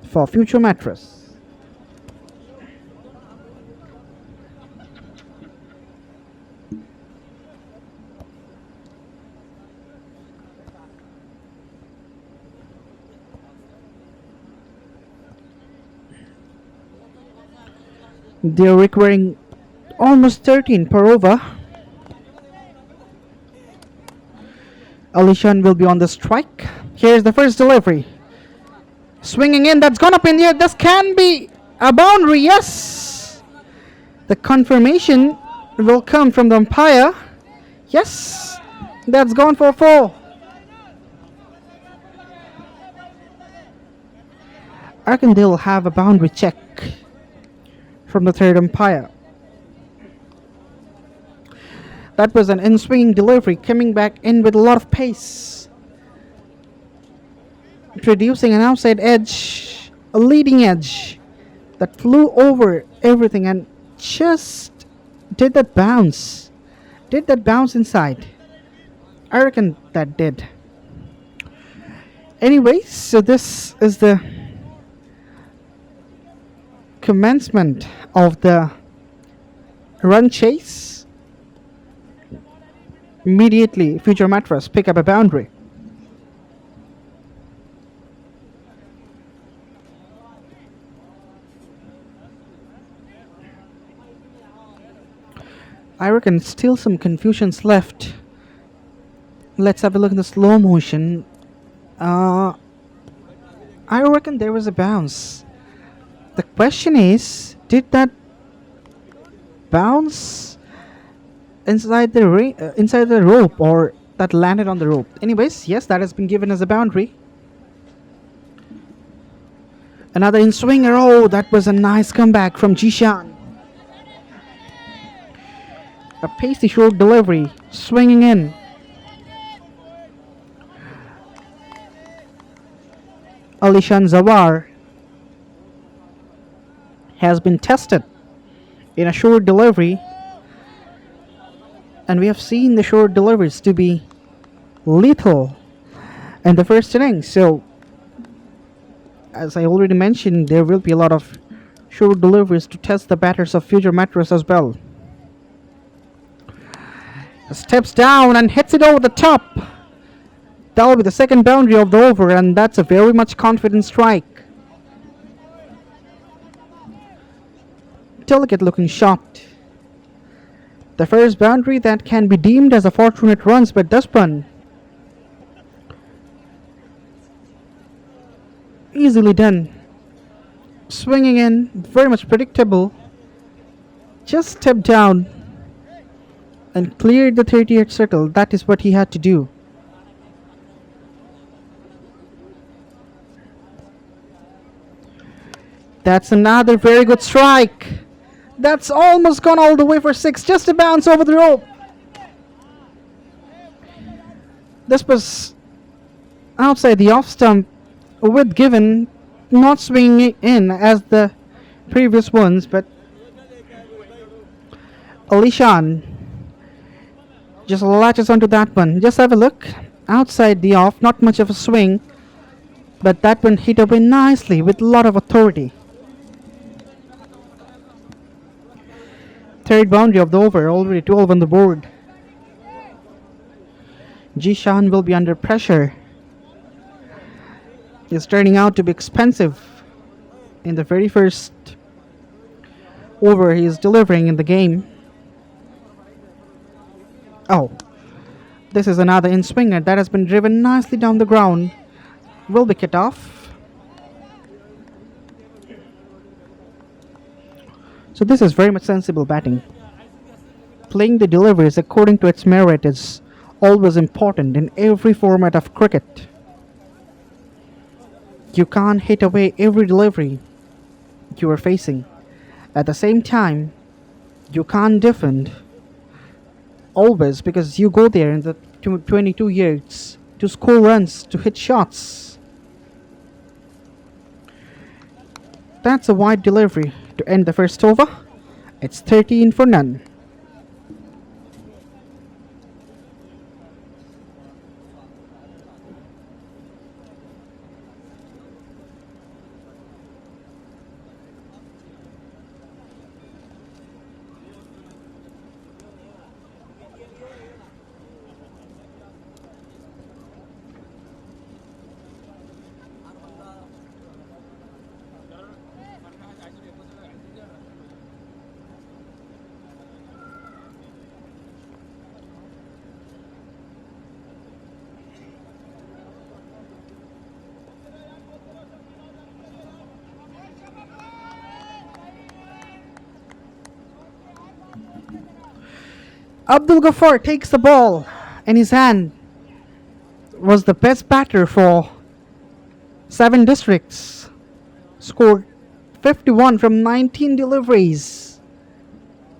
for Future Mattress. They're requiring almost 13 per over. Alishan will be on the strike. Here's the first delivery. Swinging in, that's gone up in the air. This can be a boundary, yes. The confirmation will come from the umpire. Yes, that's gone for 4. I reckon they'll have a boundary check from the third umpire. That was an in-swinging delivery, coming back in with a lot of pace, producing an outside edge, a leading edge that flew over everything and just did that bounce inside. I reckon that did. Anyways, so this is the commencement of the run chase, immediately Future Mattress pick up a boundary. I reckon still some confusions left. Let's have a look in the slow motion. I reckon there was a bounce. The question is, did that bounce inside the rope, or that landed on the rope? Anyways, yes, that has been given as a boundary. Another in swinger. Oh, that was a nice comeback from Jishan. A pasty short delivery, swinging in. Alishan Zawar has been tested in a short delivery, and we have seen the short deliveries to be lethal in the first innings. So, as I already mentioned, there will be a lot of short deliveries to test the batters of Future Mattress as well. Steps down and hits it over the top. That will be the second boundary of the over, and that's a very much confident strike. Delicate looking shot. The first boundary that can be deemed as a fortunate runs by Dashpan. Easily done. Swinging in, very much predictable. Just stepped down and cleared the 38th circle. That is what he had to do. That's another very good strike. That's almost gone all the way for 6. Just a bounce over the rope. This was outside the off stump with given, not swinging in as the previous ones, but Alishan just latches onto that one. Just have a look. Outside the off, not much of a swing, but that one hit away nicely with a lot of authority. Third boundary of the over, already 12 on the board. Jishan will be under pressure. He's turning out to be expensive in the very first over he is delivering in the game. Oh, this is another in swinger that has been driven nicely down the ground. Will be cut off. So this is very much sensible batting. Playing the deliveries according to its merit is always important in every format of cricket. You can't hit away every delivery you are facing. At the same time, you can't defend always, because you go there in the 22 yards to score runs, to hit shots. That's a wide delivery to end the first over. It's 13 for none. Abdul Ghaffar takes the ball in his hand. Was the best batter for 7 districts. Scored 51 from 19 deliveries.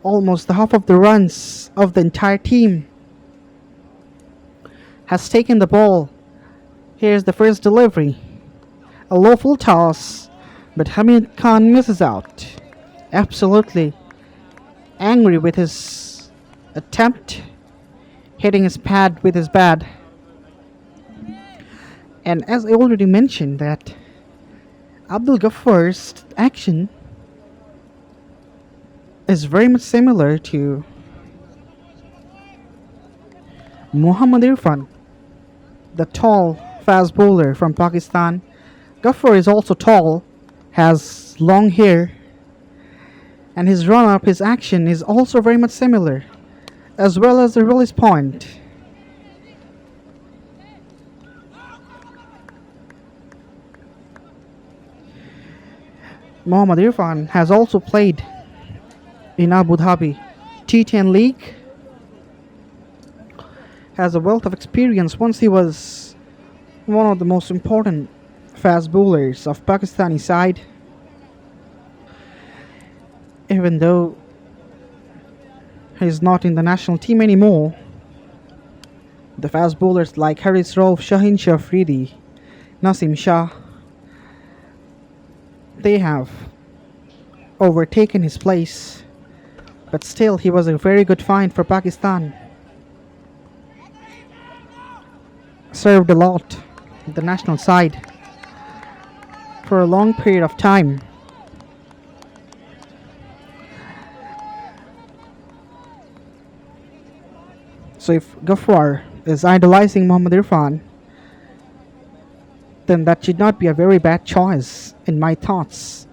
Almost the half of the runs of the entire team. Has taken the ball. Here's the first delivery. A low full toss, but Hamid Khan misses out. Absolutely angry with his attempt, hitting his pad with his bat. And as I already mentioned, that Abdul Ghaffar's action is very much similar to Muhammad Irfan, the tall, fast bowler from Pakistan. Ghaffar is also tall, has long hair, and his run up, his action is also very much similar, as well as the release point. Muhammad Irfan has also played in Abu Dhabi T10 League, has a wealth of experience once he was one of the most important fast bowlers of Pakistani side. Even though he's not in the national team anymore, the fast bowlers like Haris Rauf, Shaheen Shah Afridi, Nasim Shah, they have overtaken his place, but still he was a very good find for Pakistan. Served a lot with the national side for a long period of time. So if Ghaffar is idolizing Muhammad Irfan, then that should not be a very bad choice in my thoughts.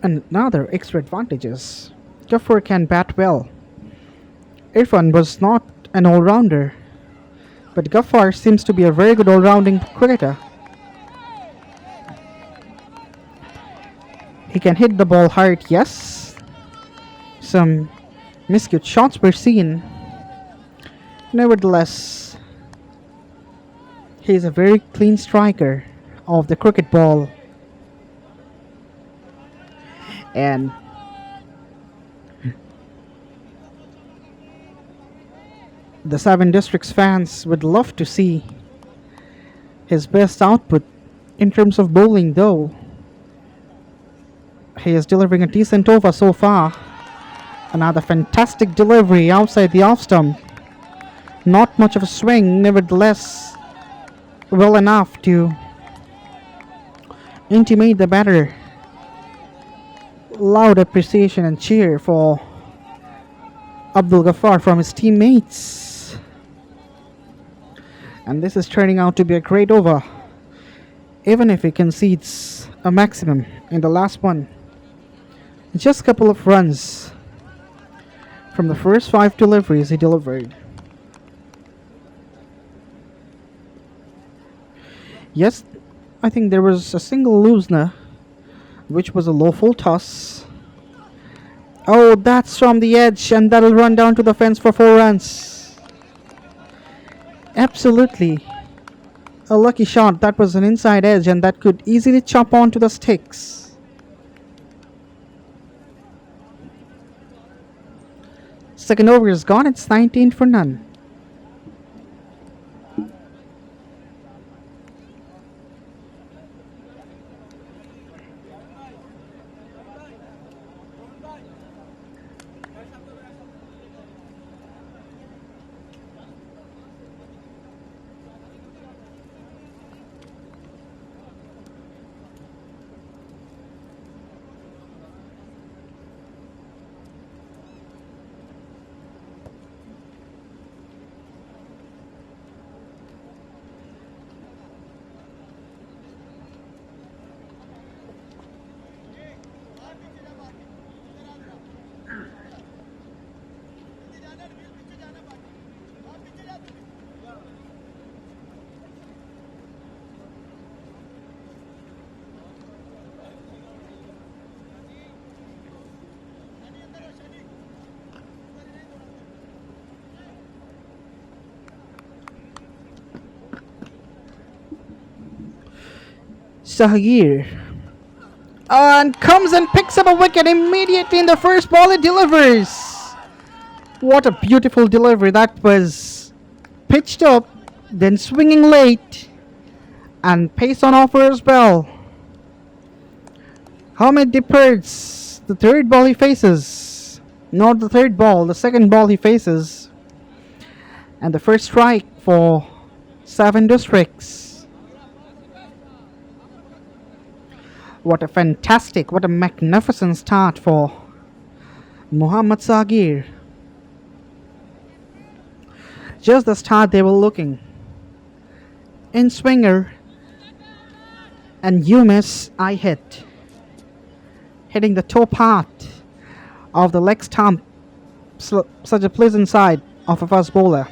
And another extra advantage is Ghaffar can bat well. Irfan was not an all-rounder, but Ghaffar seems to be a very good all-rounding cricketer. He can hit the ball hard, yes. Some miscute shots were seen. Nevertheless, he is a very clean striker of the cricket ball. And the Seven Districts fans would love to see his best output in terms of bowling, though. He is delivering a decent over so far. Another fantastic delivery outside the off stump. Not much of a swing, nevertheless well enough to intimate the batter. Loud appreciation and cheer for Abdul Ghaffar from his teammates. And this is turning out to be a great over, even if he concedes a maximum in the last one. Just a couple of runs from the first 5 deliveries he delivered. Yes, I think there was a single loosener, which was a low full toss. Oh, that's from the edge, and that'll run down to the fence for 4 runs. Absolutely a lucky shot. That was an inside edge, and that could easily chop onto the sticks. Second over is gone. It's 19 for none. Sahir and comes and picks up a wicket immediately in the first ball. It delivers. What a beautiful delivery that was. Pitched up, then swinging late, and pace on offer as well. Hamid departs the third ball he faces. Not the third ball, the second ball he faces. And the first strike for Seven Districts. What a magnificent start for Muhammad Sagir. Just the start they were looking. In swinger, and you miss, I hit. Hitting the toe part of the leg stump, such a pleasant sight of a fast bowler.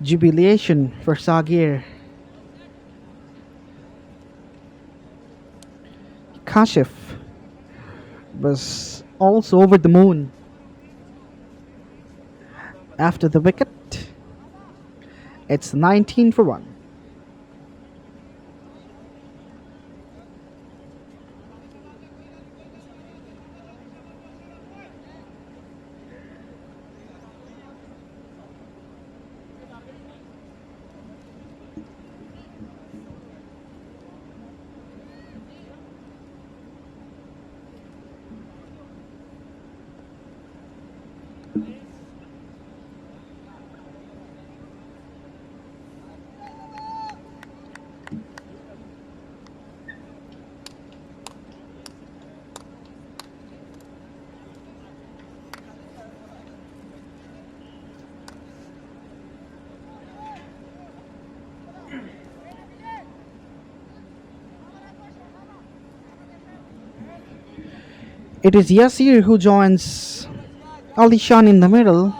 Jubilation for Sagir. Kashif was also over the moon. After the wicket, it's 19 for 1. It is Yasir who joins Alishan in the middle.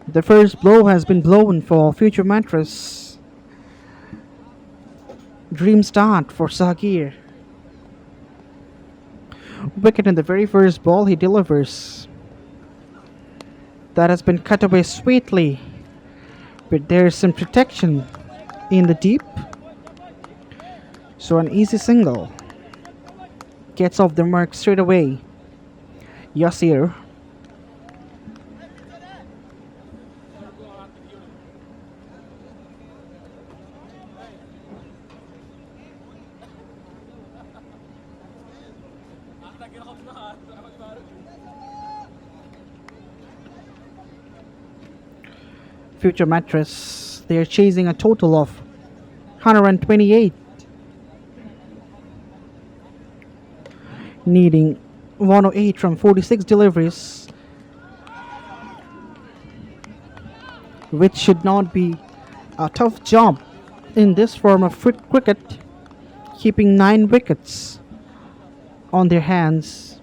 The first blow has been blown for future Mattress. Dream start for Sagir. Wicket in the very first ball he delivers. That has been cut away sweetly, but there is some protection in the deep. So an easy single. Gets off the mark straight away. Yasir. Future Mattress, they are chasing a total of 128. Needing 108 from 46 deliveries, which should not be a tough job in this form of cricket, keeping 9 wickets on their hands.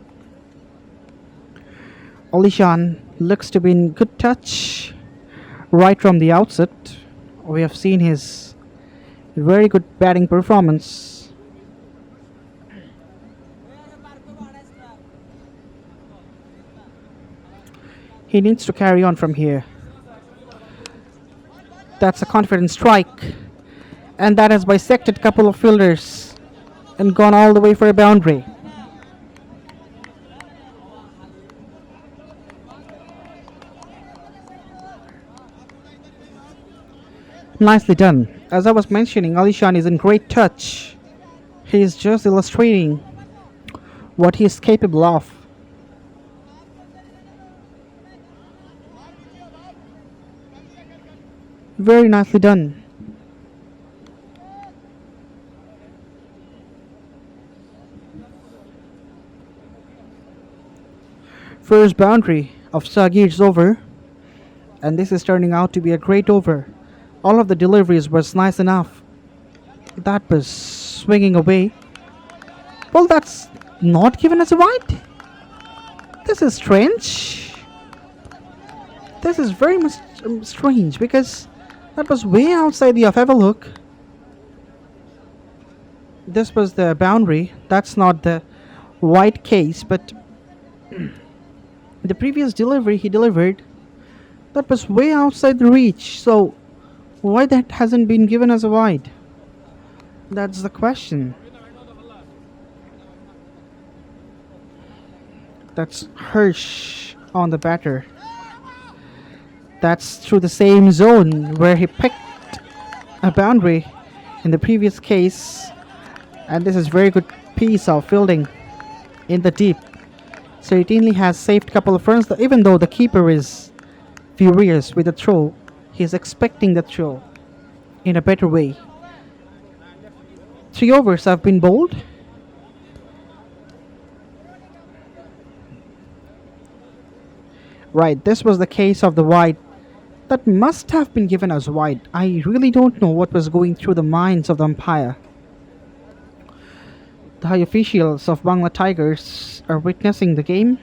Alishan looks to be in good touch right from the outset. We have seen his very good batting performance. He needs to carry on from here. That's a confident strike. And that has bisected a couple of fielders and gone all the way for a boundary. Nicely done. As I was mentioning, Alishan is in great touch. He is just illustrating what he is capable of. Very nicely done. First boundary of Sagir's over, and this is turning out to be a great over. All of the deliveries was nice enough. That was swinging away. Well, that's not given as a wide. This is strange. This is very much strange because that was way outside the off. Have a look. This was the boundary. That's not the wide case, but the previous delivery he delivered, that was way outside the reach. So why that hasn't been given as a wide? That's the question. That's Hirsch on the batter. That's through the same zone where he picked a boundary in the previous case. And this is very good piece of fielding in the deep. Certainly has saved a couple of runs, even though the keeper is furious with the throw. He's expecting the throw in a better way. 3 overs have been bowled. Right, this was the case of the wide. That must have been given as wide. I really don't know what was going through the minds of the umpire. The high officials of Bangla Tigers are witnessing the game.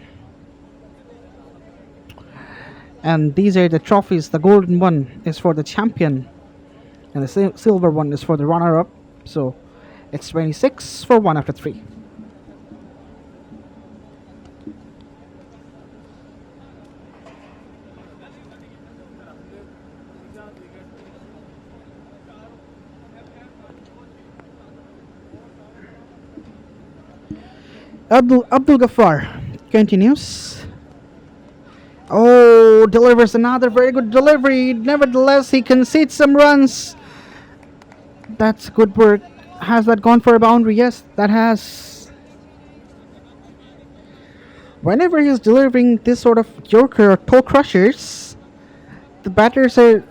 And these are the trophies. The golden one is for the champion, and the silver one is for the runner-up. So it's 26 for 1 after 3. Abdul Ghaffar continues. Oh, delivers another very good delivery. Nevertheless, he concedes some runs. That's good work. Has that gone for a boundary? Yes, that has. Whenever he's delivering this sort of yorker or toe crushers, the batters are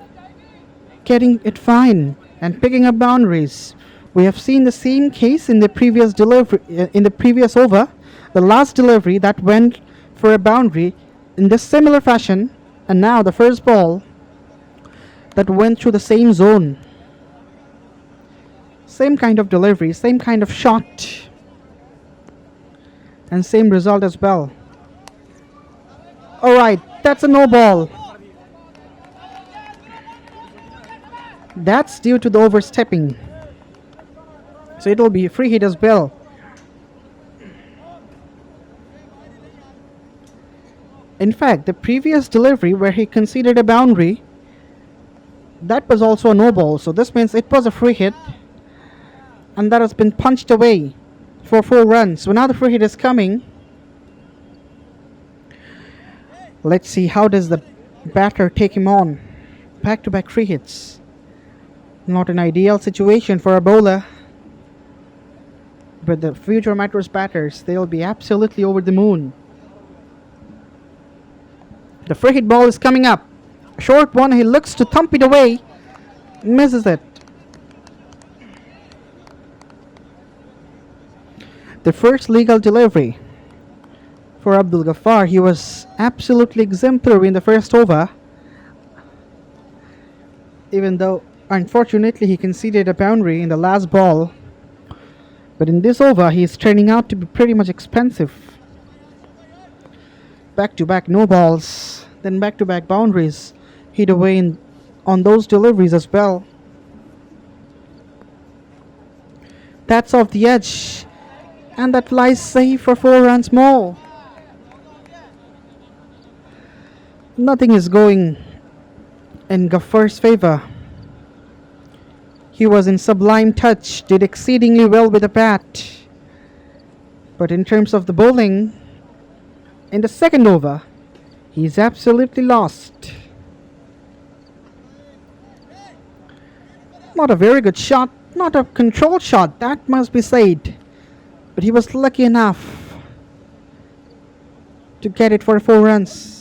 getting it fine and picking up boundaries. We have seen the same case in the previous delivery, in the previous over, the last delivery that went for a boundary in this similar fashion, and now the first ball that went through the same zone. Same kind of delivery, same kind of shot, and same result as well. Alright, that's a no ball. That's due to the overstepping. So it will be a free hit as well. In fact, the previous delivery where he conceded a boundary, that was also a no ball. So this means it was a free hit, and that has been punched away for 4 runs. So now the free hit is coming. Let's see how does the batter take him on. Back-to-back free hits. Not an ideal situation for a bowler. But the future Mattress batters, they'll be absolutely over the moon. The free hit ball is coming up. Short one, he looks to thump it away. Misses it. The first legal delivery for Abdul Ghaffar. He was absolutely exemplary in the first over. Even though, unfortunately, he conceded a boundary in the last ball. But in this over, he is turning out to be pretty much expensive. Back-to-back no balls, then back-to-back boundaries. Hit away on those deliveries as well. That's off the edge. And that flies safe for 4 runs more. Nothing is going in Ghaffar's favor. He was in sublime touch, did exceedingly well with the bat. But in terms of the bowling, in the second over, he's absolutely lost. Not a very good shot, not a controlled shot, that must be said. But he was lucky enough to get it for 4 runs.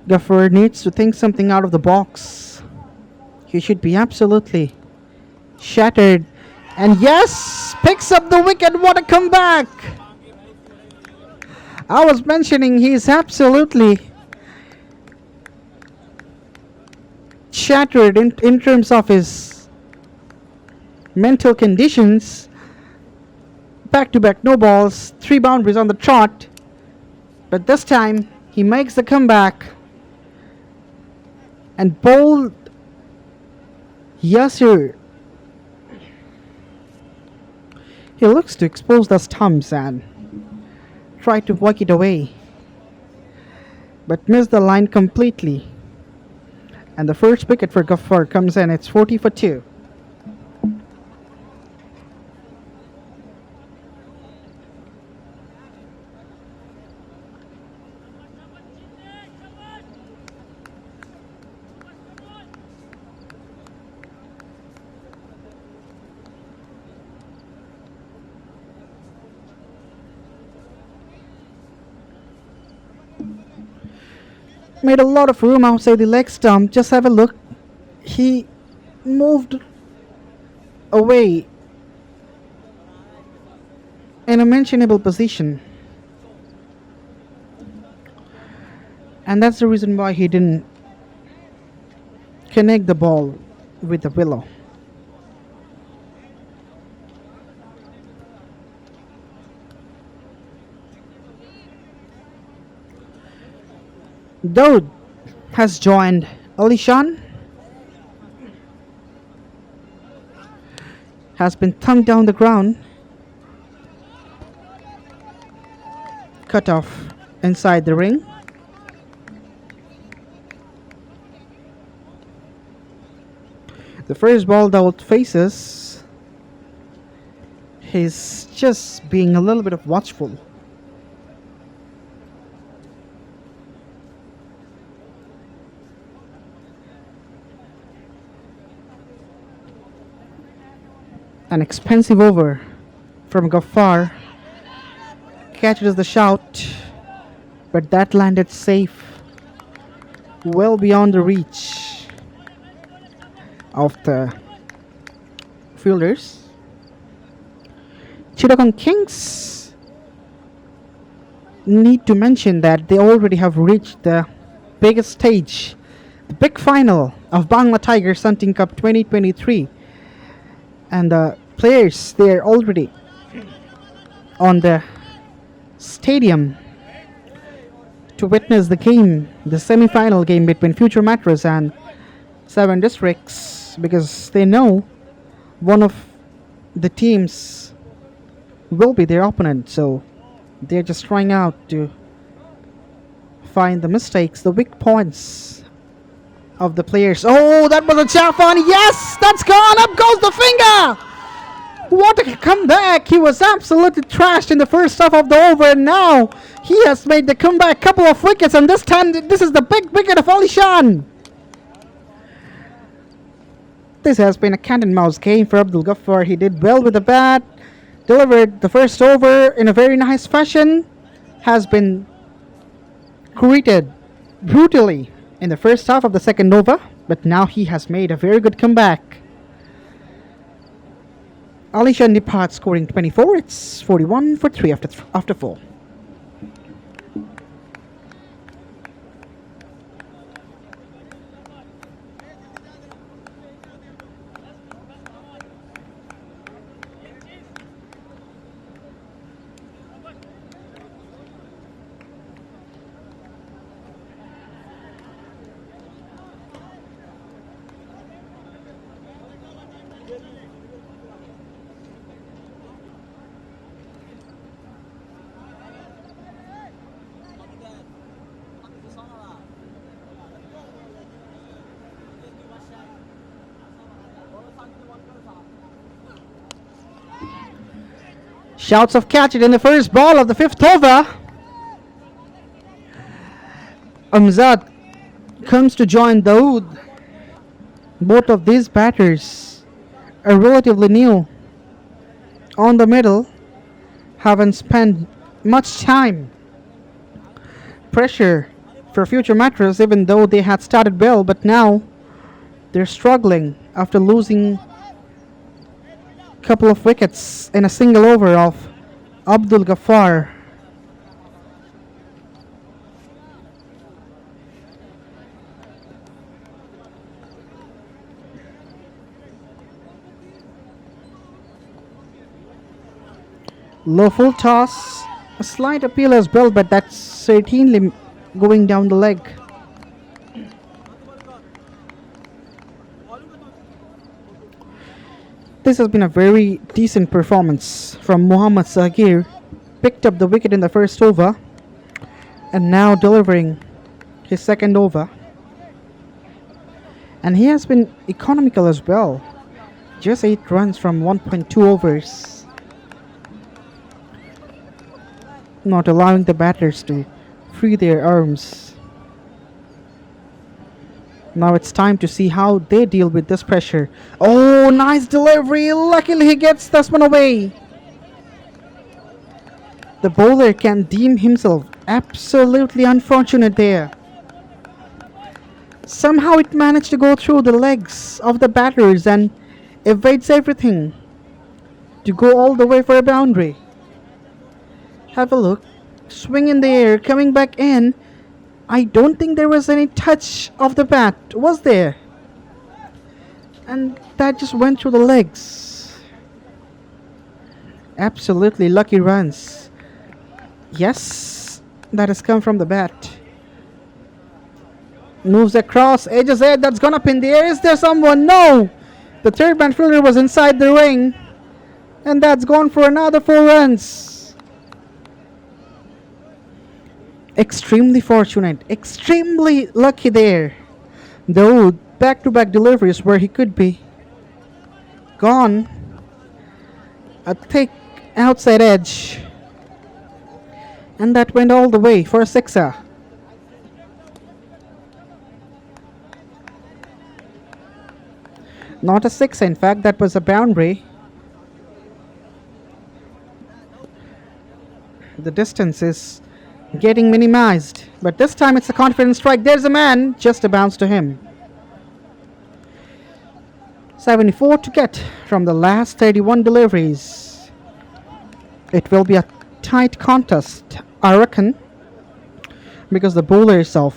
Ghaffar needs to think something out of the box. He should be absolutely shattered. And yes, picks up the wicket. What a comeback! I was mentioning he's absolutely shattered in terms of his mental conditions. Back-to-back no balls, 3 boundaries on the trot. But this time, he makes the comeback and bowled Yasir. He looks to expose the stumps and try to work it away, but missed the line completely. And the first wicket for Ghaffar comes in. It's 40 for 2. made a lot of room outside the leg stump. Just have a look. He moved away in a mentionable position. And that's the reason why he didn't connect the ball with the willow. Daud has joined Alishan. Has been thumped down the ground. Cut off inside the ring. The first ball Daud faces, he's just being a little bit of watchful. An expensive over from Ghaffar. Catches the shout, but that landed safe, well beyond the reach of the fielders. Chittagong Kings need to mention that they already have reached the biggest stage, the big final of Bangla Tigers Hunting Cup 2023, and the players, they are already on the stadium to witness the game, the semi-final game between Future Mattress and 7 Districts, because they know one of the teams will be their opponent, so they're just trying out to find the mistakes, the weak points of the players. Oh, that was a Chafan. Yes, that's gone. Up goes the finger. What a comeback! He was absolutely trashed in the first half of the over, and now he has made the comeback. Couple of wickets, and this time this is the big wicket of Alishan. This has been a cat and mouse game for Abdul Ghaffar. He did well with the bat, delivered the first over in a very nice fashion, has been greeted brutally in the first half of the second over, but now he has made a very good comeback. Alishan departs scoring 24. It's 41 for 3 after 4. Shouts of catch it in the first ball of the 5th over. Amzad comes to join Dawood. Both of these batters are relatively new on the middle, haven't spent much time. Pressure for Future Mattress, even though they had started well, but now they're struggling after losing couple of wickets in a single over of Abdul Ghaffar. Low full toss, a slight appeal as well, but that's certainly going down the leg. This has been a very decent performance from Muhammad Sagir. Picked up the wicket in the first over and now delivering his second over. And he has been economical as well. Just 8 runs from 1.2 overs. Not allowing the batters to free their arms. Now it's time to see how they deal with this pressure. Oh, nice delivery. Luckily he gets this one away. The bowler can deem himself absolutely unfortunate there. Somehow it managed to go through the legs of the batters and evades everything to go all the way for a boundary. Have a look. Swing in the air, coming back in. I don't think there was any touch of the bat, was there? And that just went through the legs. Absolutely lucky runs. Yes, that has come from the bat. Moves across, edges it, that's gone up in the air. Is there someone? No! The third man fielder was inside the ring. And that's gone for another 4 runs. Extremely fortunate, extremely lucky there. Though back-to-back deliveries where he could be. Gone. A thick outside edge. And that went all the way for a sixer. Not a sixer, in fact, that was a boundary. The distance is getting minimized, but this time it's a confident strike. There's a man, just a bounce to him. 74 to get from the last 31 deliveries. It will be a tight contest, I reckon, because the bowlers of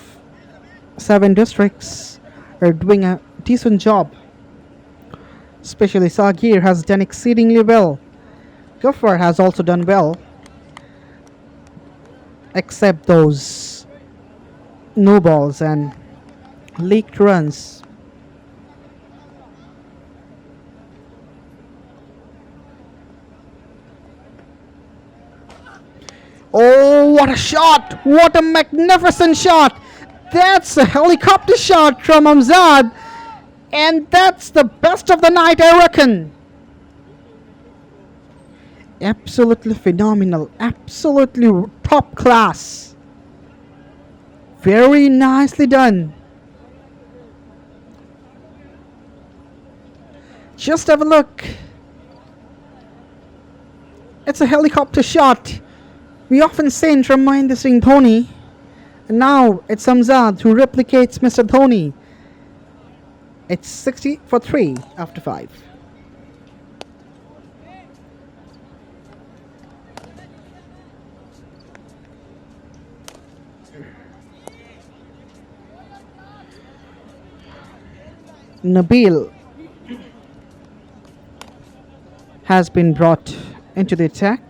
7 districts are doing a decent job. Especially Sagir has done exceedingly well. Ghaffar has also done well, except those no balls and leaked runs. Oh, what a shot! What a magnificent shot! That's a helicopter shot from Amzad, and that's the best of the night, I reckon. Absolutely phenomenal, absolutely top class. Very nicely done. Just have a look. It's a helicopter shot. We often seen from Mahendra Singh Dhoni, and now it's Amzad who replicates Mr. Dhoni. It's 60 for 3 after 5. Nabil has been brought into the attack.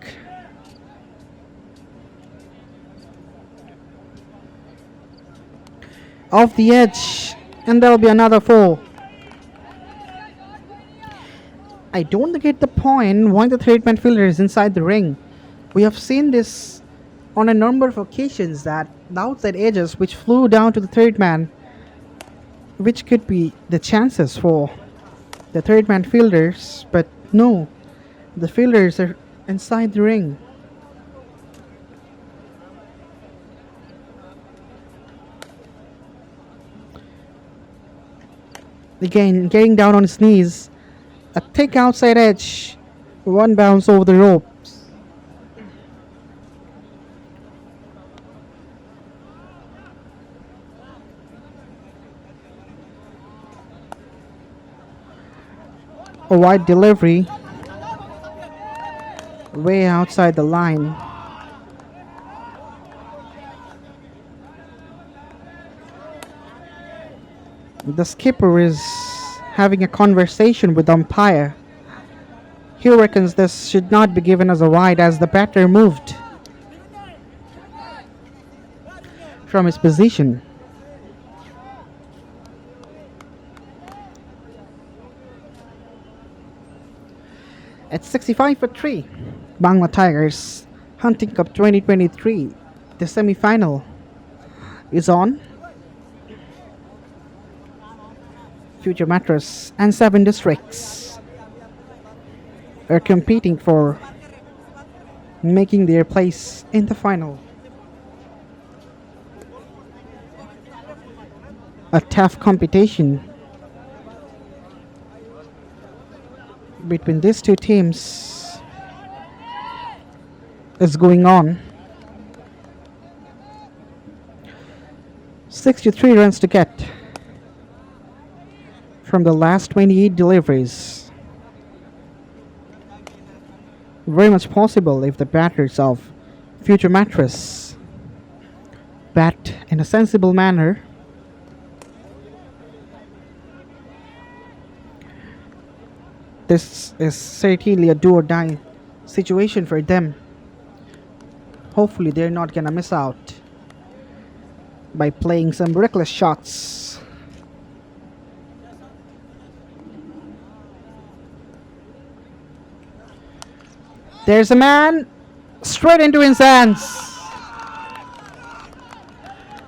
Off the edge, and there'll be another 4. I don't get the point why the third man fielder is inside the ring. We have seen this on a number of occasions, that the outside edges which flew down to the third man, which could be the chances for the third man fielders, but no, the fielders are inside the ring. Again, getting down on his knees, a thick outside edge, 1 bounce over the ropes. A wide delivery, way outside the line. The skipper is having a conversation with the umpire. He reckons this should not be given as a wide as the batter moved from his position. At 65 for 3, Bangla Tigers Hunting Cup 2023, the semi-final is on. Future Mattress and 7 districts are competing for making their place in the final. A tough competition between these two teams is going on. 63 runs to get from the last 28 deliveries. Very much possible if the batters of future Mattress bat in a sensible manner. This is certainly a do or die situation for them. Hopefully, they're not gonna miss out by playing some reckless shots. There's a man straight into his hands.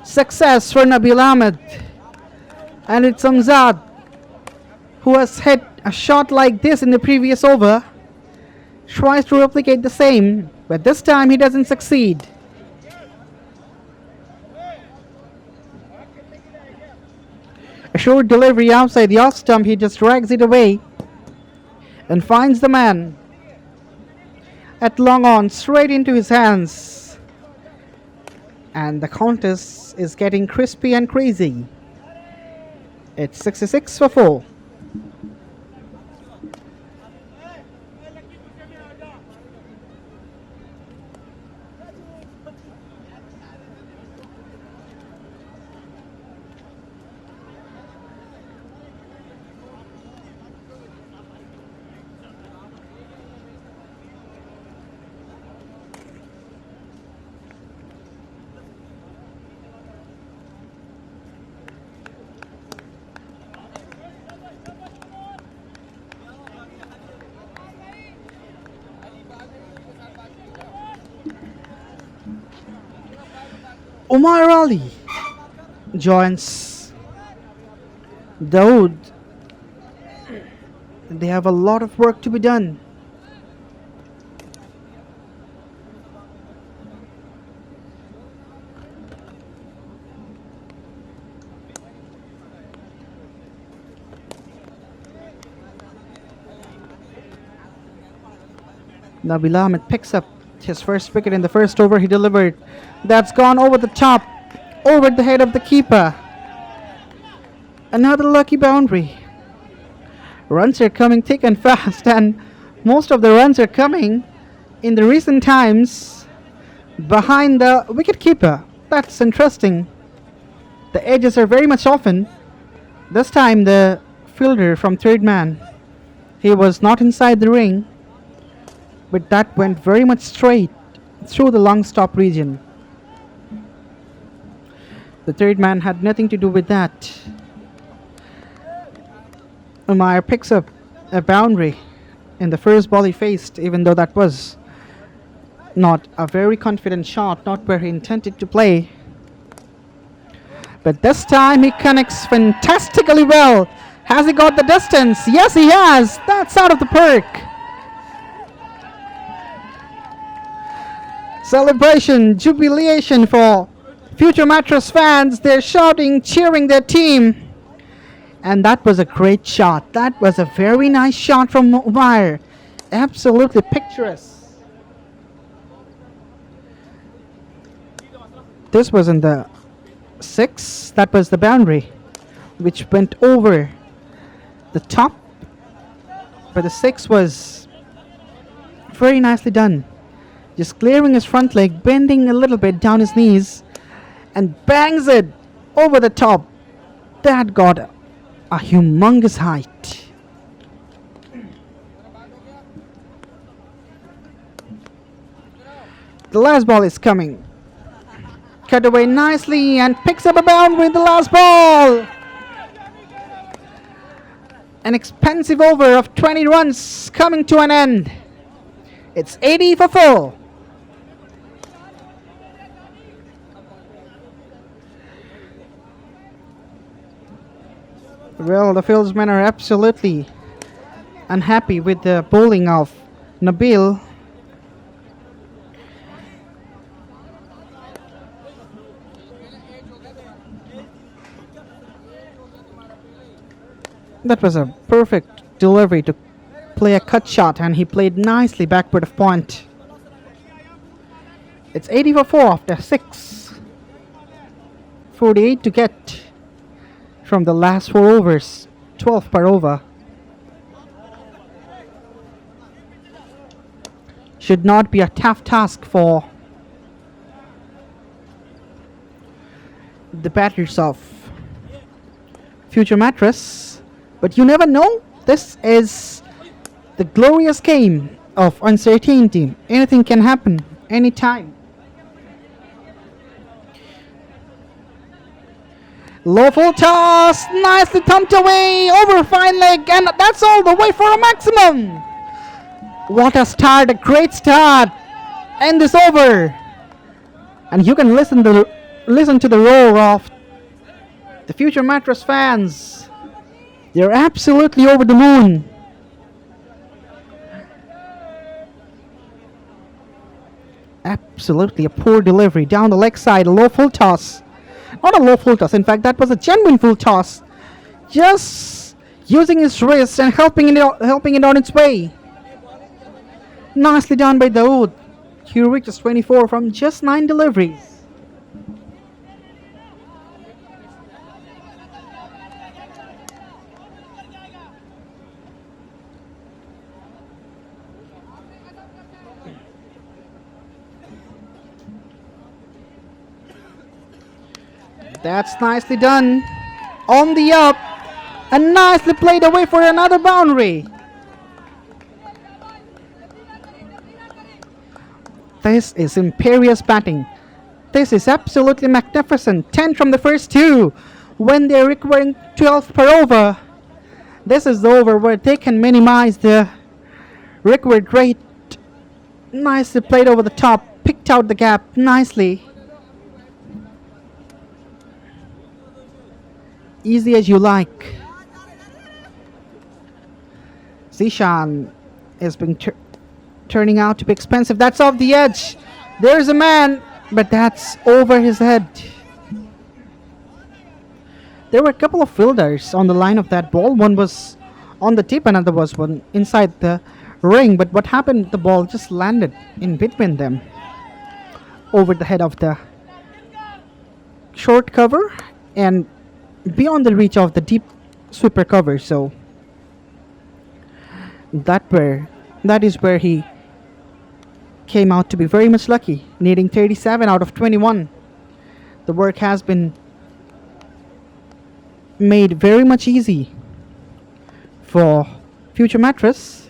Success for Nabil Ahmed. And it's Amzad who has hit a shot like this in the previous over. Tries to replicate the same, but this time he doesn't succeed. A short delivery outside the off stump, he just drags it away and finds the man at long on straight into his hands. And the contest is getting crispy and crazy. It's 66 for 4. Umar Ali joins Dawood. They have a lot of work to be done. Nabil Ahmed picks up his first wicket in the first over he delivered. That's gone over the top, over the head of the keeper. Another lucky boundary. Runs are coming thick and fast, and most of the runs are coming in the recent times behind the wicket keeper. That's interesting. The edges are very much often. This time the fielder from third man, he was not inside the ring, but that went very much straight through the long stop region. The third man had nothing to do with that. Umar picks up a boundary in the first ball he faced, even though that was not a very confident shot, not where he intended to play. But this time he connects fantastically well. Has he got the distance? Yes, he has. That's out of the park. Celebration, jubilation for future Mattress fans. They're shouting, cheering their team. And that was a great shot. That was a very nice shot from Umar. Absolutely picturesque. This was in the 6. That was the boundary, which went over the top. But the 6 was very nicely done. Just clearing his front leg, bending a little bit down his knees, and bangs it over the top. That got a humongous height. The last ball is coming. Cut away nicely and picks up a boundary in the last ball. An expensive over of 20 runs coming to an end. It's 80 for 4. Well, the fieldsmen are absolutely unhappy with the bowling of Nabil. That was a perfect delivery to play a cut shot, and he played nicely backward of point. It's 80 for 4 after 6. 48 to get from the last 4 overs. 12 per over. Should not be a tough task for the batters of Future Mattress, but you never know. This is the glorious game of uncertainty. Anything can happen anytime. Low full toss, nicely thumped away, over fine leg, and that's all the way for a maximum. What a start, a great start. End this over. And you can listen to the roar of the Future Mattress fans. They're absolutely over the moon. Absolutely a poor delivery down the leg side, a low full toss. Not a low full toss, in fact that was a genuine full toss. Just using his wrist and helping it on its way. Nicely done by Dawood. He reaches 24 from just 9 deliveries. That's nicely done. On the up. And nicely played away for another boundary. This is imperious batting. This is absolutely magnificent. 10 from the first 2. When they're requiring 12 per over. This is the over where they can minimize the required rate. Nicely played over the top. Picked out the gap nicely. Easy as you like. Zishan is being turning out to be expensive. That's off the edge. There's a man, but that's over his head. There were a couple of fielders on the line of that ball. One was on the tip, another was one inside the ring. But what happened? The ball just landed in between them, over the head of the short cover and beyond the reach of the deep sweeper cover. So that is where he came out to be very much lucky, needing 37 out of 21. The work has been made very much easy for Future Mattress.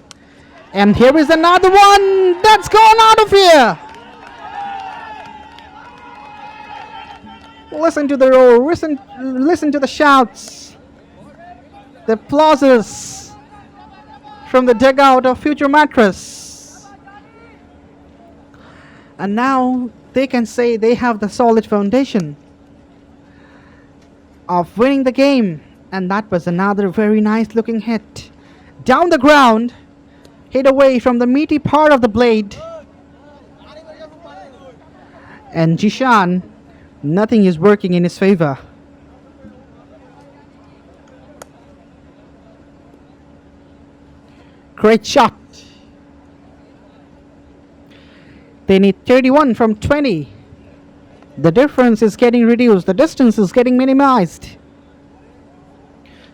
And here is another one that's gone out of here. Listen to the roar, listen to the shouts, the applauses from the dugout of Future Mattress. And now they can say they have the solid foundation of winning the game. And that was another very nice looking hit. Down the ground, hit away from the meaty part of the blade. And Jishan, nothing is working in his favor. Great shot. They need 31 from 20. The difference is getting reduced. The distance is getting minimized.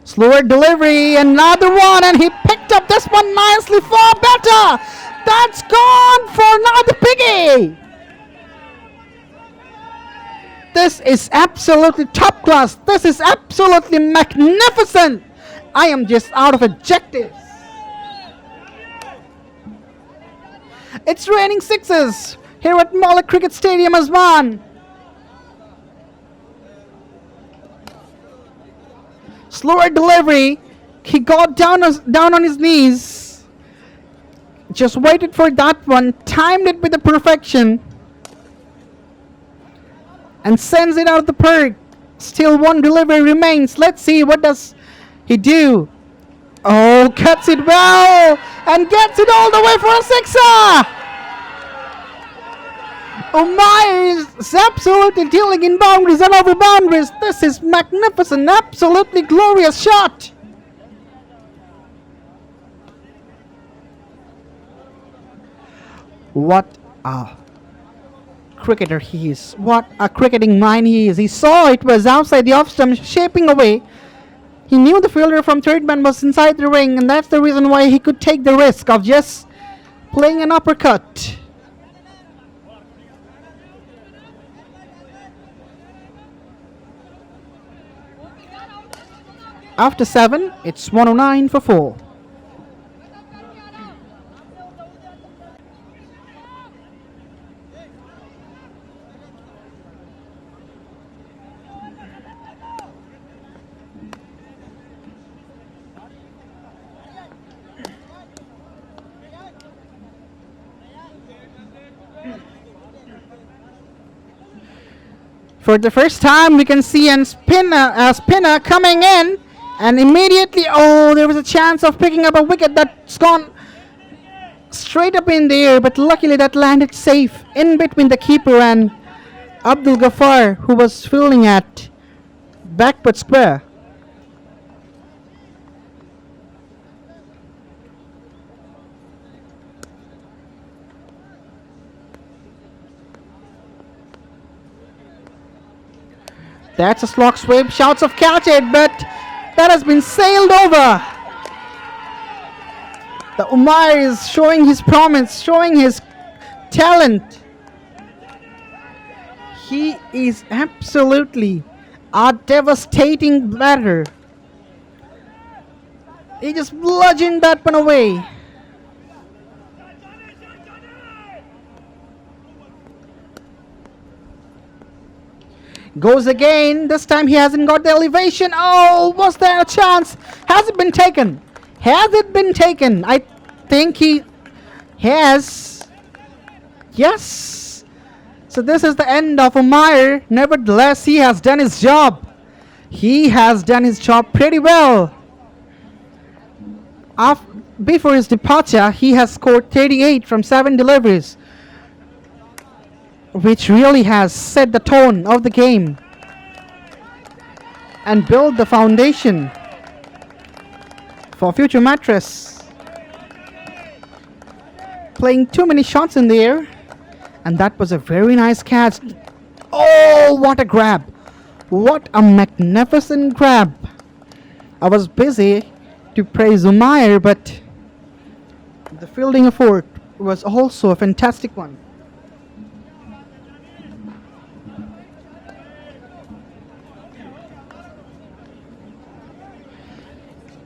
Slower delivery. Another one. And he picked up this one nicely. Far better. That's gone for another piggy. This is absolutely top class. This is absolutely magnificent. I am just out of adjectives. It's raining sixes here at Malek Cricket Stadium, Ajman. Slower delivery. He got down on his knees. Just waited for that one. Timed it with the perfection. And sends it out of the park. Still one delivery remains. Let's see, what does he do? Oh, cuts it well and gets it all the way for a sixer. Umair is absolutely dealing in boundaries and over boundaries. This is magnificent, absolutely glorious shot. What a cricketer he is. What a cricketing mind he is. He saw it was outside the off stump, shaping away. He knew the fielder from third man was inside the ring, and that's the reason why he could take the risk of just playing an uppercut. After 7, it's 109 for 4. For the first time, we can see a spinner coming in, and immediately, there was a chance of picking up a wicket that's gone straight up in the air, but luckily that landed safe in between the keeper and Abdul Ghaffar, who was fielding at backward square. That's a slog sweep. Shouts of catch it, but that has been sailed over. The Umar is showing his promise, showing his talent. He is absolutely a devastating batter. He just bludgeoned that one away. Goes again. This time he hasn't got the elevation. Oh, was there a chance? Has it been taken? Has it been taken? I think he has. Yes. So this is the end of Umair. Nevertheless, he has done his job. He has done his job pretty well. Before his departure, he has scored 38 from 7 deliveries, which really has set the tone of the game and built the foundation for future Mattress. Playing too many shots in the air, and that was a very nice catch. Oh, what a grab! What a magnificent grab! I was busy to praise Umair, but the fielding effort was also a fantastic one.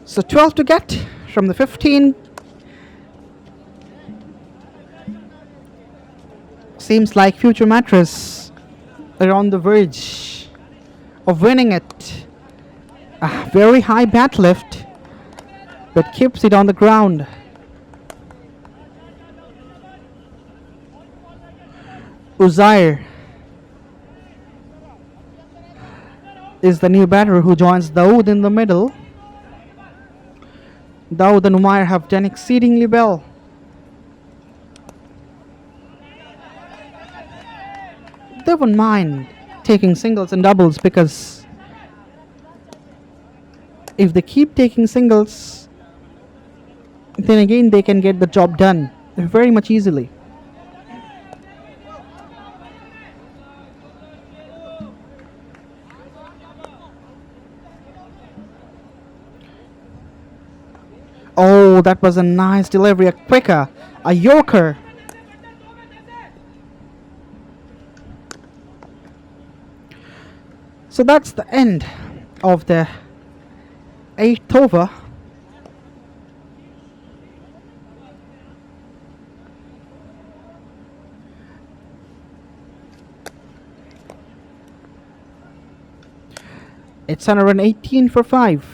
So 12 to get from the 15. Seems like future Mattress are on the verge of winning it. A very high bat lift, but keeps it on the ground. Uzair is the new batter who joins Dawood in the middle. Dawood and Umair have done exceedingly well. They won't mind taking singles and doubles, because if they keep taking singles, then again they can get the job done very much easily. Oh, that was a nice delivery, a quicker, a Yorker. So that's the end of the 8th over. It's 118 for 5.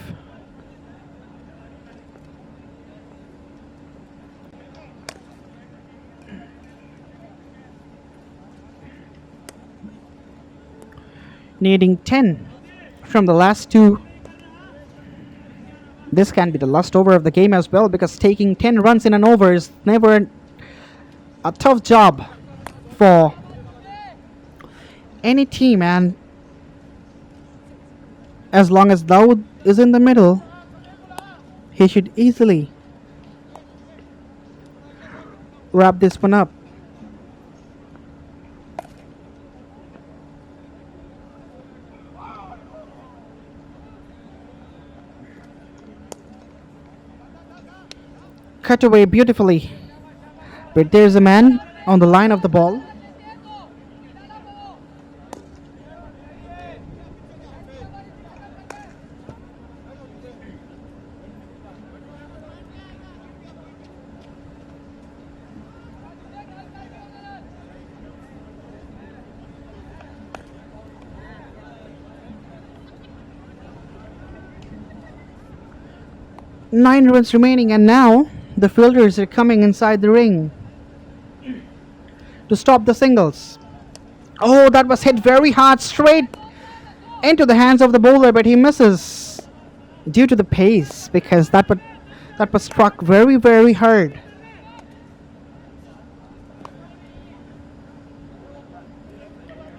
Needing 10 from the last 2. This can be the last over of the game as well, because taking 10 runs in an over is never a tough job for any team, and as long as Dawood is in the middle, he should easily wrap this one up. cut away beautifully. But there's a man on the line of the ball. Nine runs remaining, and now the fielders are coming inside the ring to stop the singles. Oh, that was hit very hard straight into the hands of the bowler, but he misses due to the pace because that was struck very, very hard.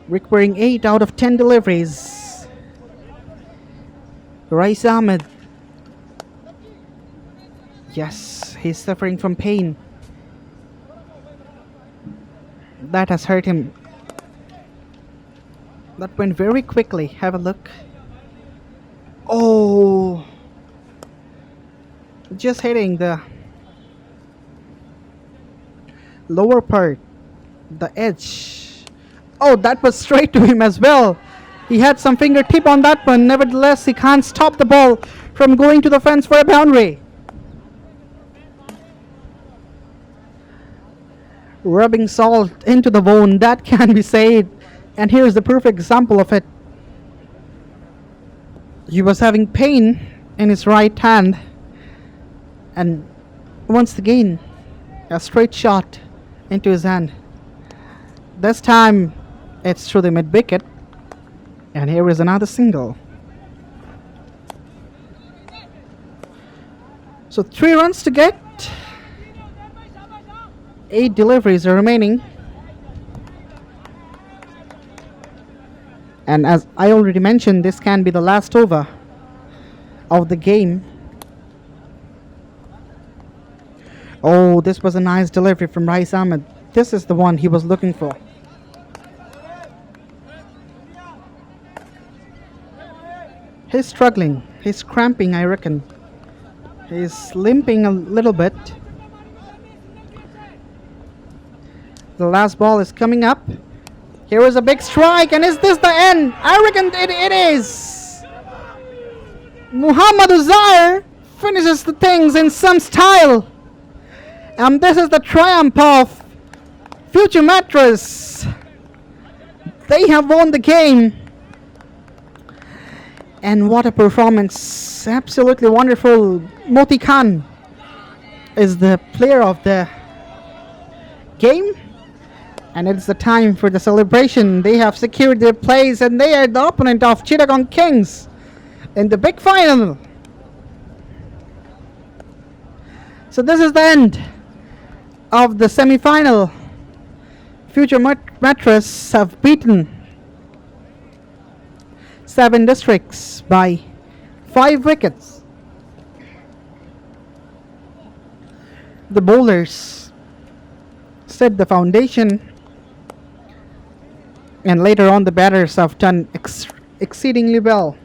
Requiring 8 out of 10 deliveries. Rice Ahmed. Yes, he's suffering from pain. That has hurt him. That went very quickly. Have a look. Oh, just hitting the lower part, the edge. Oh, that was straight to him as well. He had some fingertip on that one. Nevertheless, he can't stop the ball from going to the fence for a boundary. Rubbing salt into the bone, that can be said. And here's the perfect example of it. He was having pain in his right hand, and once again a straight shot into his hand. This time it's through the mid wicket, and here is another single. So 3 runs to get. 8 deliveries are remaining. And as I already mentioned, this can be the last over of the game. Oh, this was a nice delivery from Rice Ahmed. This is the one he was looking for. He's struggling. He's cramping, I reckon. He's limping a little bit. The last ball is coming up. Here is a big strike, and is this the end? I reckon it is. Muhammad Uzair finishes the things in some style. And this is the triumph of Future Mattress. They have won the game. And what a performance. Absolutely wonderful. Moti Khan is the player of the game. And it's the time for the celebration. They have secured their place, and they are the opponent of Chittagong Kings in the big final. So this is the end of the semi-final. Future Mattress have beaten 7 districts by 5 wickets. The bowlers set the foundation, and later on the batters have done exceedingly well.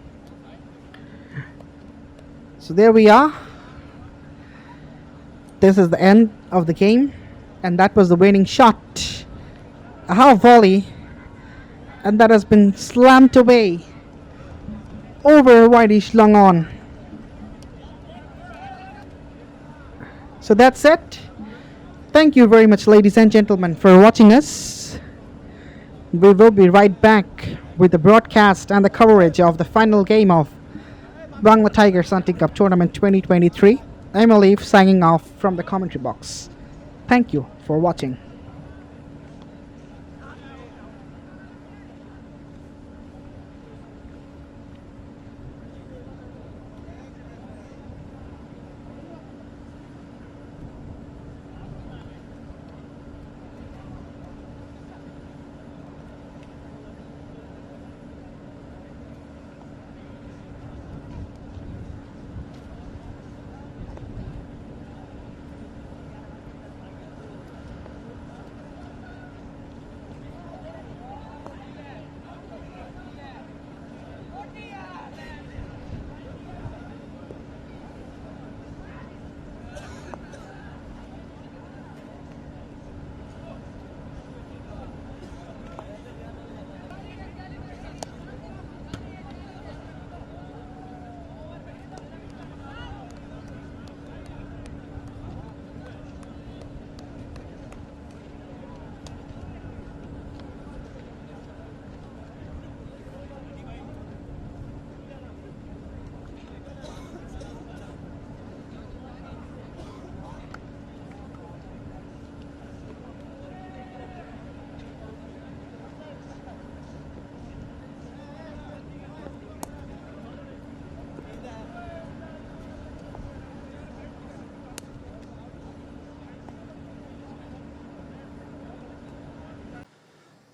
So there we are. This is the end of the game, and that was the winning shot. A half volley, and that has been slammed away over a wideish long on. So that's it. Thank you very much, ladies and gentlemen, for watching us. We will be right back with the broadcast and the coverage of the final game of Bangla Tigers Hunting Cup Tournament 2023. I'm Alif, signing off from the commentary box. Thank you for watching.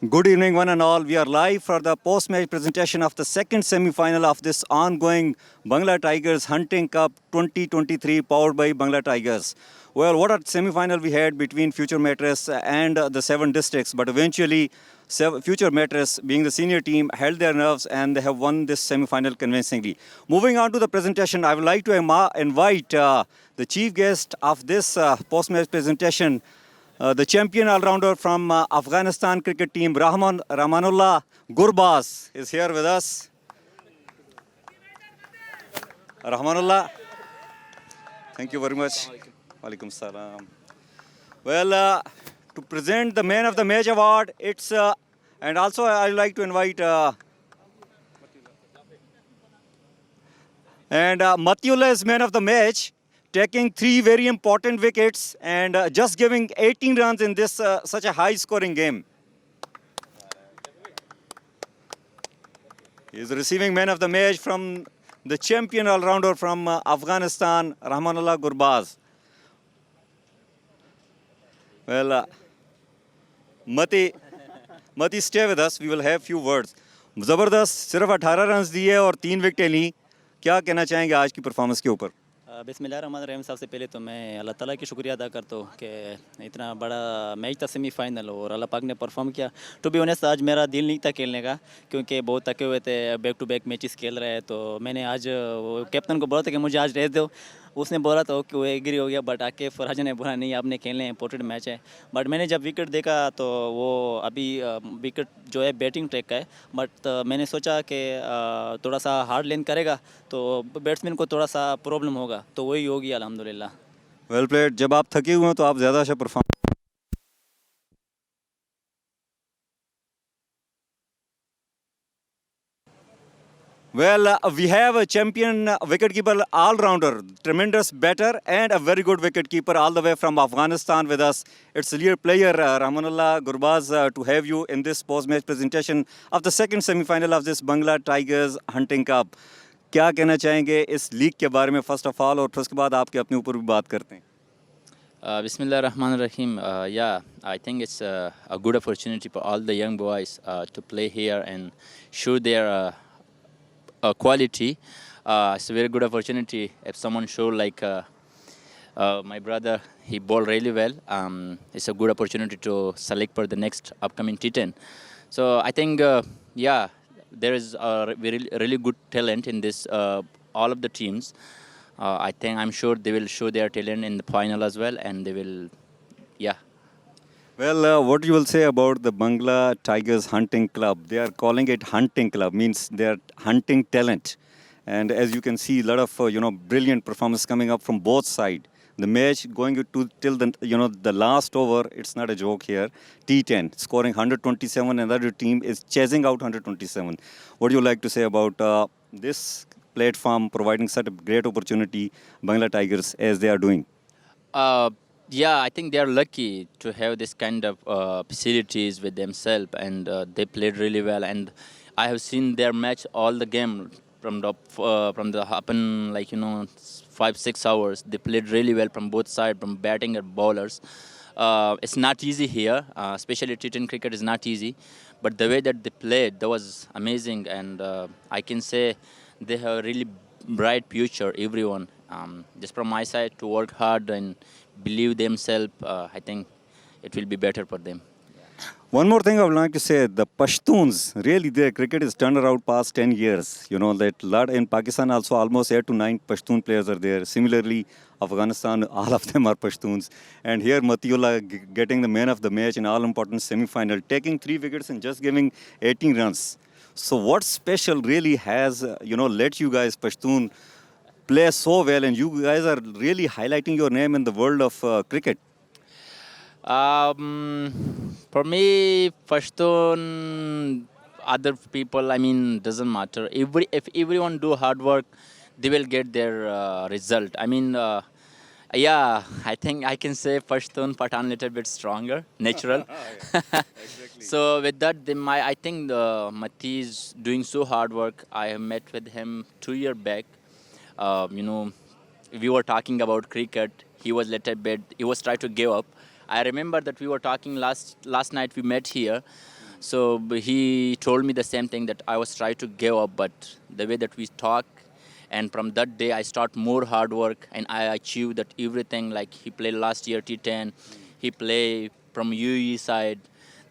Good evening, one and all. We are live for the post-match presentation of the second semi-final of this ongoing Bangla Tigers Hunting Cup 2023, powered by Bangla Tigers. Well, what a semi-final we had between Future Mattress and the 7 districts, but eventually Future Mattress, being the senior team, held their nerves and they have won this semi-final convincingly. Moving on to the presentation, I would like to invite the chief guest of this post-match presentation, the champion all-rounder from Afghanistan cricket team, Rahmanullah Gurbaz, is here with us. Rahmanullah, thank you very much. Walaikum salam. Well, to present the Man of the Match award, it's and also I'd like to invite Matiullah is Man of the Match, taking 3 very important wickets and just giving 18 runs in this such a high-scoring game. He is receiving Man of the Match from the champion all-rounder from Afghanistan, Rahmanullah Gurbaz. Well, Mati, stay with us. We will have few words. जबरदस्त सिर्फ 18 runs दिए और 3 विकेटें ली. क्या कहना चाहेंगे आज की performance के ऊपर? बिस्मिल्लाहिर्रहमानिर्रहीम, सबसे पहले तो मैं अल्लाह ताला की शुक्रिया अदा करता हूँ कि इतना बड़ा मैच था सेमीफाइनल और अल्लाह पाक ने परफॉर्म किया. टू बी ऑनेस्ट आज मेरा दिल नहीं था खेलने का क्योंकि बहुत थके हुए थे, बैक टू बैक मैचेस खेल रहे हैं. तो मैंने आज वो कैप्टन को बोला था कि मुझे आज रेस्ट दो. उसने बोला था कि वो एग्री हो गया, बट आके फरहाज ने बोला नहीं आपने खेलने हैं, इंपॉर्टेंट मैच है. बट मैंने जब विकेट देखा तो वो अभी विकेट जो है बैटिंग ट्रैक का है, बट मैंने सोचा कि थोड़ा सा हार्ड लेन करेगा तो बैट्समैन को थोड़ा सा प्रॉब्लम होगा, तो वही होगी अल्हम्दुलिल्लाह. Well played. जब आप थके हुए हैं तो आप ज़्यादा अच्छा perform. Well, we have a champion wicketkeeper all-rounder, tremendous batter and a very good wicketkeeper all the way from Afghanistan with us. It's a real player, Rahmanullah Gurbaz, to have you in this post-match presentation of the second semi-final of this Bangla Tigers Hunting Cup. क्या कहना चाहेंगे इस league के बारे में first of all, और फिर उसके बाद आपके अपने ऊपर भी बात करते हैं. Bismillahirrahmanirrahim. Yeah, I think it's a good opportunity for all the young boys to play here and show their quality. It's a very good opportunity if someone show like my brother, he bowled really well. It's a good opportunity to select for the next upcoming T10. So I think, yeah, there is a really good talent in this all of the teams. I'm sure they will show their talent in the final as well, and they will, yeah. Well, what you will say about the Bangla Tigers Hunting Club? They are calling it Hunting Club, means they are hunting talent. And as you can see, a lot of brilliant performance coming up from both sides. The match going to till the last over. It's not a joke here. T10 scoring 127, another team is chasing out 127. What do you like to say about this platform providing such a great opportunity, Bangla Tigers, as they are doing? Yeah, I think they are lucky to have this kind of facilities with themselves, and they played really well. And I have seen their match all the game from the happen 5-6 hours. They played really well from both sides, from batting and bowlers. It's not easy here, especially T10 cricket is not easy. But the way that they played, that was amazing, and I can say they have a really bright future. Everyone, just from my side, to work hard and believe themselves, I think it will be better for them. One more thing I would like to say, the Pashtuns, really their cricket is turned around past 10 years. You know, that lot in Pakistan also almost 8 to 9 Pashtun players are there. Similarly, Afghanistan, all of them are Pashtuns. And here Matiullah getting the man of the match in all-important semi-final, taking 3 wickets and just giving 18 runs. So what special really has, let you guys, Pashtun, play so well, and you guys are really highlighting your name in the world of cricket? For me, Pashtun, other people, doesn't matter. If everyone do hard work, they will get their result. Yeah, I think I can say Pashtun, Pathan little bit stronger, natural. Exactly. So with that, I think Mati is doing so hard work. I have met with him 2 years back. We were talking about cricket. He was little bit, he was trying to give up. I remember that we were talking last night we met here. He told me the same thing that I was trying to give up, but the way that we talk, and from that day I start more hard work and I achieve that everything. Like he played last year T10, he play from UAE side.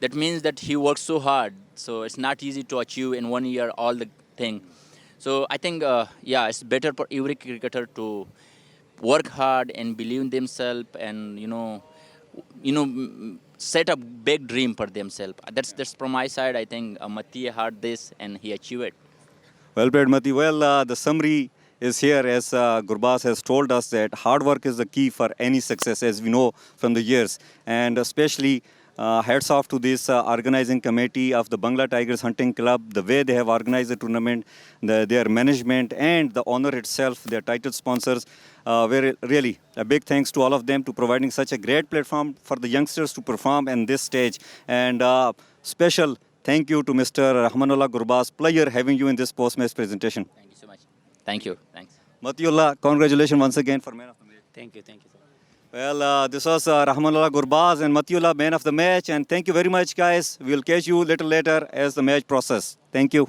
That means that he works so hard. So it's not easy to achieve in 1 year all the thing. So I think, yeah, it's better for every cricketer to work hard and believe in themselves, and set a big dream for themselves. That's from my side. I think Mati had this and he achieved it. Well played, Mati. Well, the summary is here as Gurbaz has told us that hard work is the key for any success, as we know from the years. And especially hats off to this organizing committee of the Bangla Tigers Hunting Club, the way they have organized the tournament, their management and the honor itself, their title sponsors. Really a big thanks to all of them to providing such a great platform for the youngsters to perform in this stage. And special thank you to Mr. Rahmanullah Gurbaz, player, having you in this post-match presentation. Thank you so much. Thank you. Thanks. Matiullah, congratulations once again for man of the match. Thank you. Thank you. Well, this was Rahmanullah Gurbaz and Matiullah, man of the match. And thank you very much, guys. We'll catch you little later as the match process. Thank you.